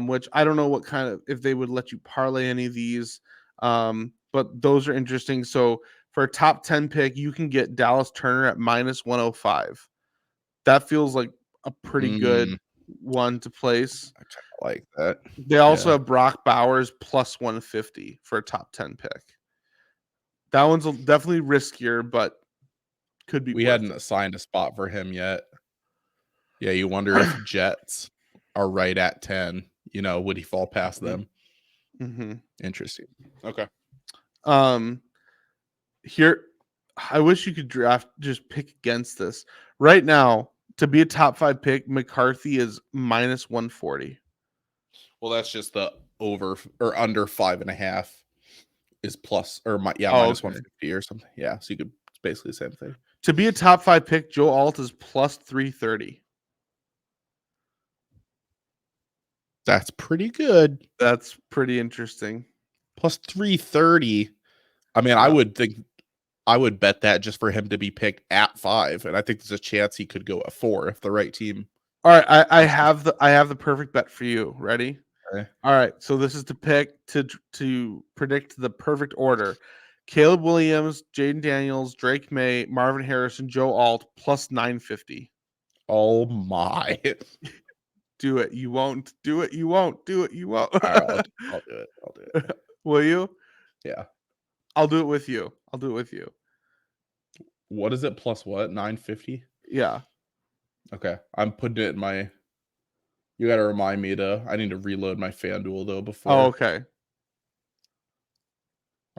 which I don't know what kind of if they would let you parlay any of these. But those are interesting. So for a top 10 pick, you can get Dallas Turner at -105. That feels like a pretty good one to place. I kind of like that. They also have Brock Bowers +150 for a top 10 pick. That one's definitely riskier, but could be We worth hadn't it. assigned a spot for him yet. Yeah, you wonder if Jets are right at 10. Would he fall past them? Mm-hmm. Interesting. Okay. Here, I wish you could just pick against this. Right now, to be a top 5 pick, McCarthy is -140. Well, that's just the over or under 5.5 is plus or minus okay. 150 or something. Yeah, so you could it's basically the same thing. To be a top 5 pick, Joe Alt is plus 330. That's pretty good. That's pretty interesting. Plus 330. I mean, Yeah. I would bet that just for him to be picked at 5, and I think there's a chance he could go at 4 if the right team. All right, I have the perfect bet for you. Ready? Okay. All right, so this is to pick to predict the perfect order. Caleb Williams, Jaden Daniels, Drake May, Marvin Harrison, Joe Alt plus 950. Oh my. Do it. You won't. Do it. You won't. Do it. You won't. All right, I'll do it. I'll do it. Will you? Yeah. I'll do it with you. I'll do it with you. What is it plus what? 950? Yeah. Okay. I'm putting it in my You got to remind me I need to reload my FanDuel though before. Oh, okay.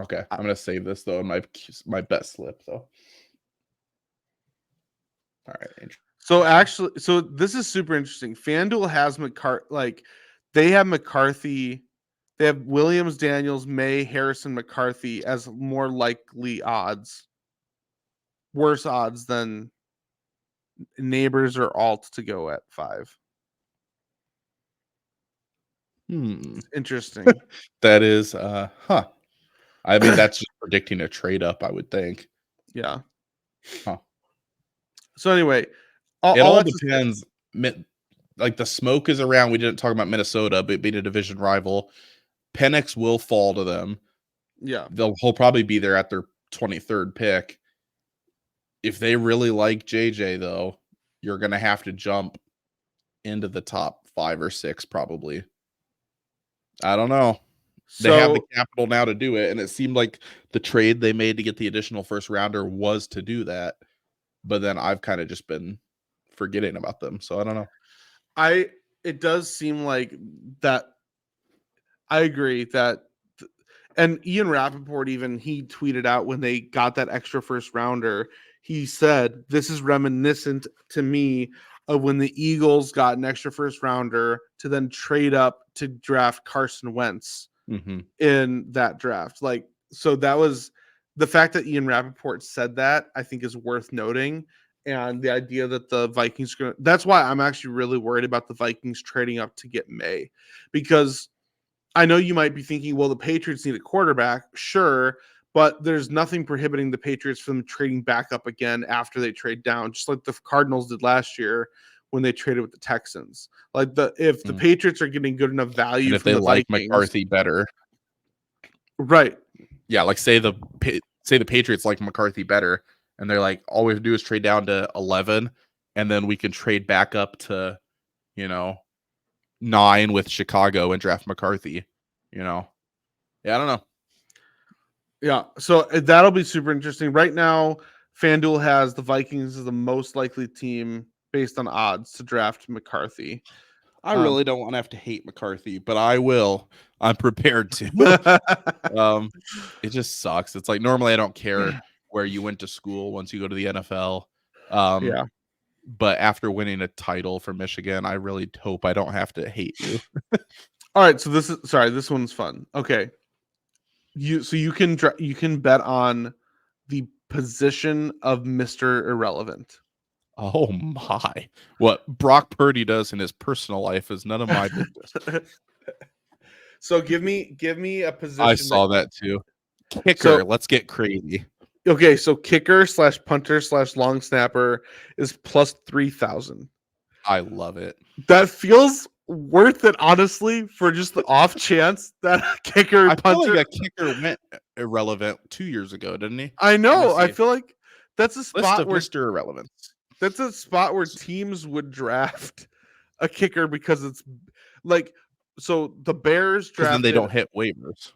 Okay. I'm going to save this though in my bet slip though. All right. So actually, so this is super interesting. FanDuel has they have McCarthy, they have Williams, Daniels, May, Harrison, McCarthy as more likely odds, worse odds than Neighbors or Alt to go at 5. Interesting. That is I mean, that's just predicting a trade up, I would think. Yeah. Huh. So anyway, it all depends. Like the smoke is around. We didn't talk about Minnesota, but being a division rival, Penix will fall to them. Yeah. He'll probably be there at their 23rd pick. If they really like JJ, though, you're going to have to jump into the top 5 or 6, probably. I don't know. They have the capital now to do it, and it seemed like the trade they made to get the additional first rounder was to do that. But then I've kind of just been forgetting about them, so I don't know. It does seem like that. I agree that, and Ian Rappaport he tweeted out when they got that extra first rounder. He said, "This is reminiscent to me of when the Eagles got an extra first rounder to then trade up to draft Carson Wentz in that draft." Like, so that was the fact that Ian Rappaport said that, I think, is worth noting. And the idea that the Vikings that's why I'm actually really worried about the Vikings trading up to get May, because I know you might be thinking, well, the Patriots need a quarterback. Sure, but there's nothing prohibiting the Patriots from trading back up again after they trade down, just like the Cardinals did last year when they traded with the Texans. Like, if the Patriots are getting good enough value, and if from they the like Vikings, McCarthy better, right? Yeah, like say the Patriots like McCarthy better, and they're like, all we have to do is trade down to 11, and then we can trade back up to, 9 with Chicago and draft McCarthy. Yeah, I don't know. Yeah, so that'll be super interesting. Right now, FanDuel has the Vikings as the most likely team based on odds to draft McCarthy. I really don't want to have to hate McCarthy, but I will. I'm prepared to. It just sucks. It's like normally I don't care where you went to school once you go to the NFL. Yeah. But after winning a title for Michigan, I really hope I don't have to hate you. All right, so this one's fun. Okay. You can bet on the position of Mr. Irrelevant. Oh my. What Brock Purdy does in his personal life is none of my business. So give me a position. I saw that too. Kicker, let's get crazy. Okay, so kicker / punter / long snapper is plus 3,000. I love it. That feels worth it, honestly, for just the off chance that a kicker punter. I feel like a kicker went irrelevant 2 years ago, didn't he? I know. I feel like that's a spot where Mr. Irrelevant. That's a spot where teams would draft a kicker because it's like, so the Bears draft. Then they don't hit waivers.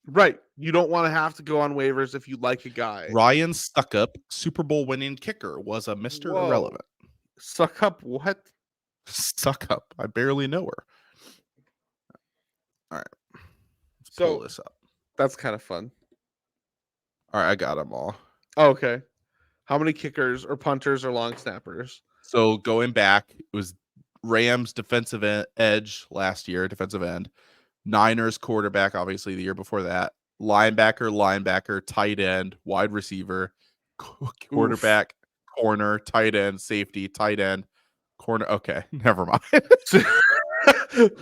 Right. You don't want to have to go on waivers if you like a guy. Ryan Suckup, Super Bowl winning kicker, was a Mr. Irrelevant. Suckup what? Suckup. I barely know her. All right. Let's pull this up. That's kind of fun. All right, I got them all. Oh, okay. How many kickers or punters or long snappers? So going back, it was Rams defensive edge last year, defensive end. Niners quarterback, obviously the year before that. Linebacker, tight end, wide receiver, quarterback, corner, tight end, safety, tight end, corner. Okay, never mind.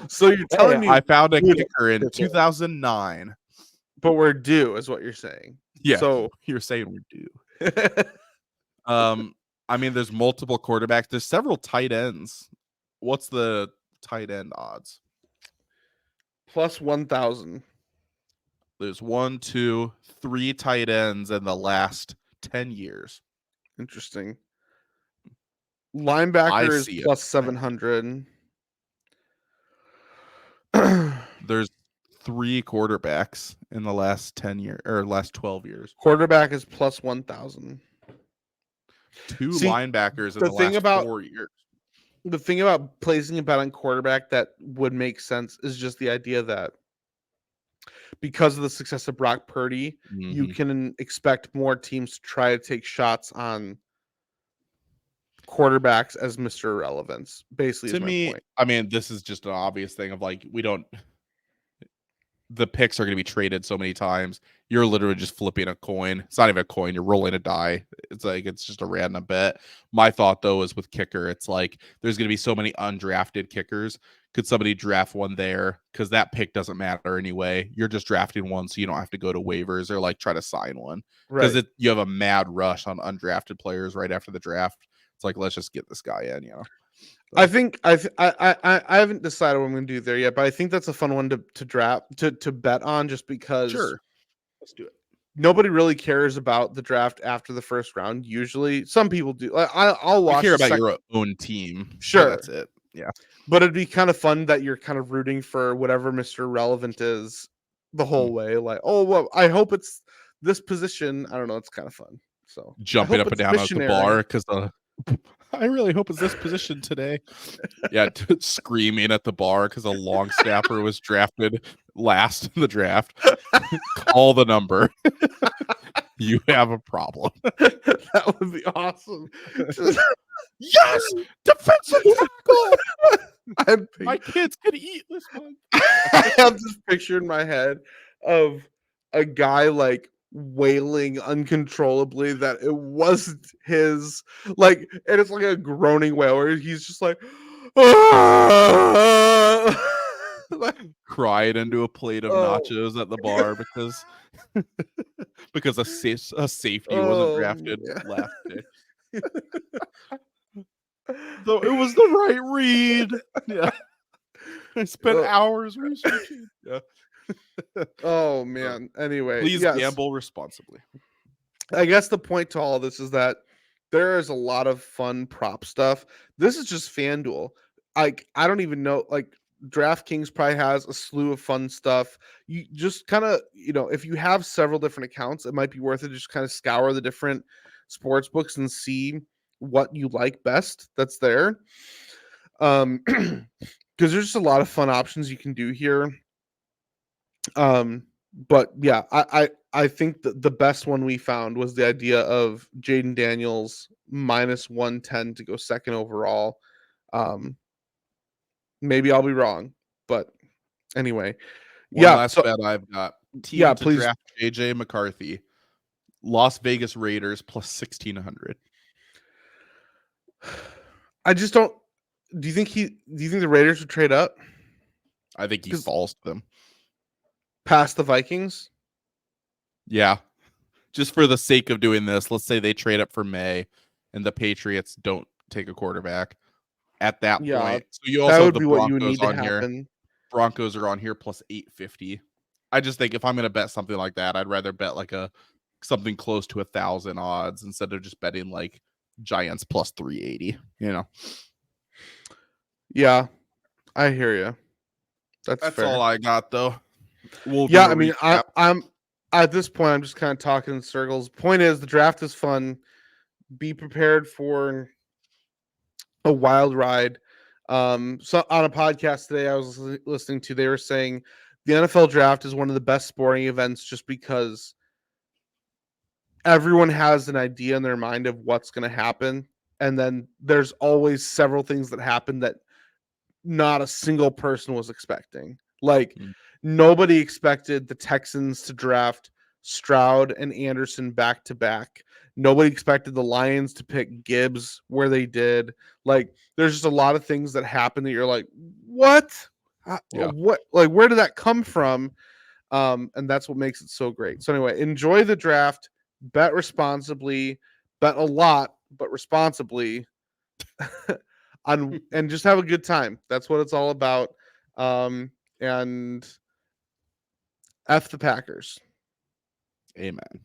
So you're telling me I found a dude, kicker in 2009. but we're due, is what you're saying. Yeah, So you're saying we're due. I mean, there's multiple quarterbacks. There's several tight ends. What's the tight end odds? plus 1,000. There's 1, 2, 3 tight ends in the last 10 years. Interesting. Linebacker is see it. plus 700. There's 3 quarterbacks in the last 10 years or last 12 years. Quarterback is plus 1,000. 2 See, linebackers in the the thing last about- 4 years. The thing about placing a bet on quarterback that would make sense is just the idea that because of the success of Brock Purdy, you Mhm. can expect more teams to try to take shots on quarterbacks as Mr. Irrelevance. Basically, To is my me, point. I mean, this is just an obvious thing of like the picks are going to be traded so many times. You're literally just flipping a coin. It's not even a coin. You're rolling a die. It's just a random bet. My thought though is with kicker, it's like there's going to be so many undrafted kickers. Could somebody draft one there? Because that pick doesn't matter anyway. You're just drafting one, so you don't have to go to waivers or like try to sign one. Because Right. you have a mad rush on undrafted players right after the draft. It's like, let's just get this guy in, I think I haven't decided what I'm going to do there yet, but I think that's a fun one to draft to bet on, just because Sure. Let's do it. nobody really cares about the draft after the first round. Usually, some people do. Like, I'll watch. You care the about second- your own team. but Sure. that's it. Yeah. but it'd be kind of fun that you're kind of rooting for whatever Mr. Relevant is the whole way. Like, oh, well, I hope it's this position. I don't know. It's kind of fun. So Jumping hope up and it's down at the missionary. bar because I really hope it's this position today. Yeah, screaming at the bar because a long snapper was drafted last in the draft. Call the number. You have a problem. That would be awesome. Yes, defensive tackle. My I kids can eat this one. have this picture in my head of a guy like wailing uncontrollably that it wasn't his, like, and it's like a groaning wail where he's just like, like, Cried into a plate of Oh. nachos at the bar because a safety wasn't drafted yeah. last day. So it was the right read. Yeah. I spent Oh. hours researching. Yeah. Oh man. Anyway, Please yes. gamble responsibly. I guess the point to all of this is that there is a lot of fun prop stuff. This is just FanDuel. Like, I don't even know, like, DraftKings probably has a slew of fun stuff. You just kind of, if you have several different accounts, it might be worth it to just kind of scour the different sports books and see what you like best that's there. Because there's just a lot of fun options you can do here. But yeah, I think that the best one we found was the idea of Jaden Daniels minus 110 to go second overall. Maybe I'll be wrong, but anyway. One Yeah, last so- bet I've got. Team Yeah, to please. draft JJ McCarthy. Las Vegas Raiders plus 1,600. I just don't. Do you think the Raiders would trade up I think he 'Cause- falls to them. past the Vikings? Yeah. Just for the sake of doing this, let's say they trade up for May and the Patriots don't take a quarterback at that Yeah, point. So you That also have would the be what you would Broncos need to on here. happen. Broncos are on here plus 850. I just think if I'm going to bet something like that, I'd rather bet like something close to 1,000 odds instead of just betting like Giants plus 380, Yeah, I hear you. That's That's fair. all I got though. We'll do Yeah, a I mean, recap. I'm at this point, I'm just kind of talking in circles. Point is, the draft is fun. Be prepared for a wild ride. So on a podcast today I was listening to, they were saying the NFL draft is one of the best sporting events just because everyone has an idea in their mind of what's going to happen, and then there's always several things that happen that not a single person was expecting. Like Mm. nobody expected the Texans to draft Stroud and Anderson back to back. Nobody expected the Lions to pick Gibbs where they did. Like there's just a lot of things that happen that you're like, what? Yeah. What? Like where did that come from? And that's what makes it so great. So anyway, enjoy the draft, bet responsibly, bet a lot, but responsibly, and just have a good time. That's what it's all about. And F the Packers. Amen.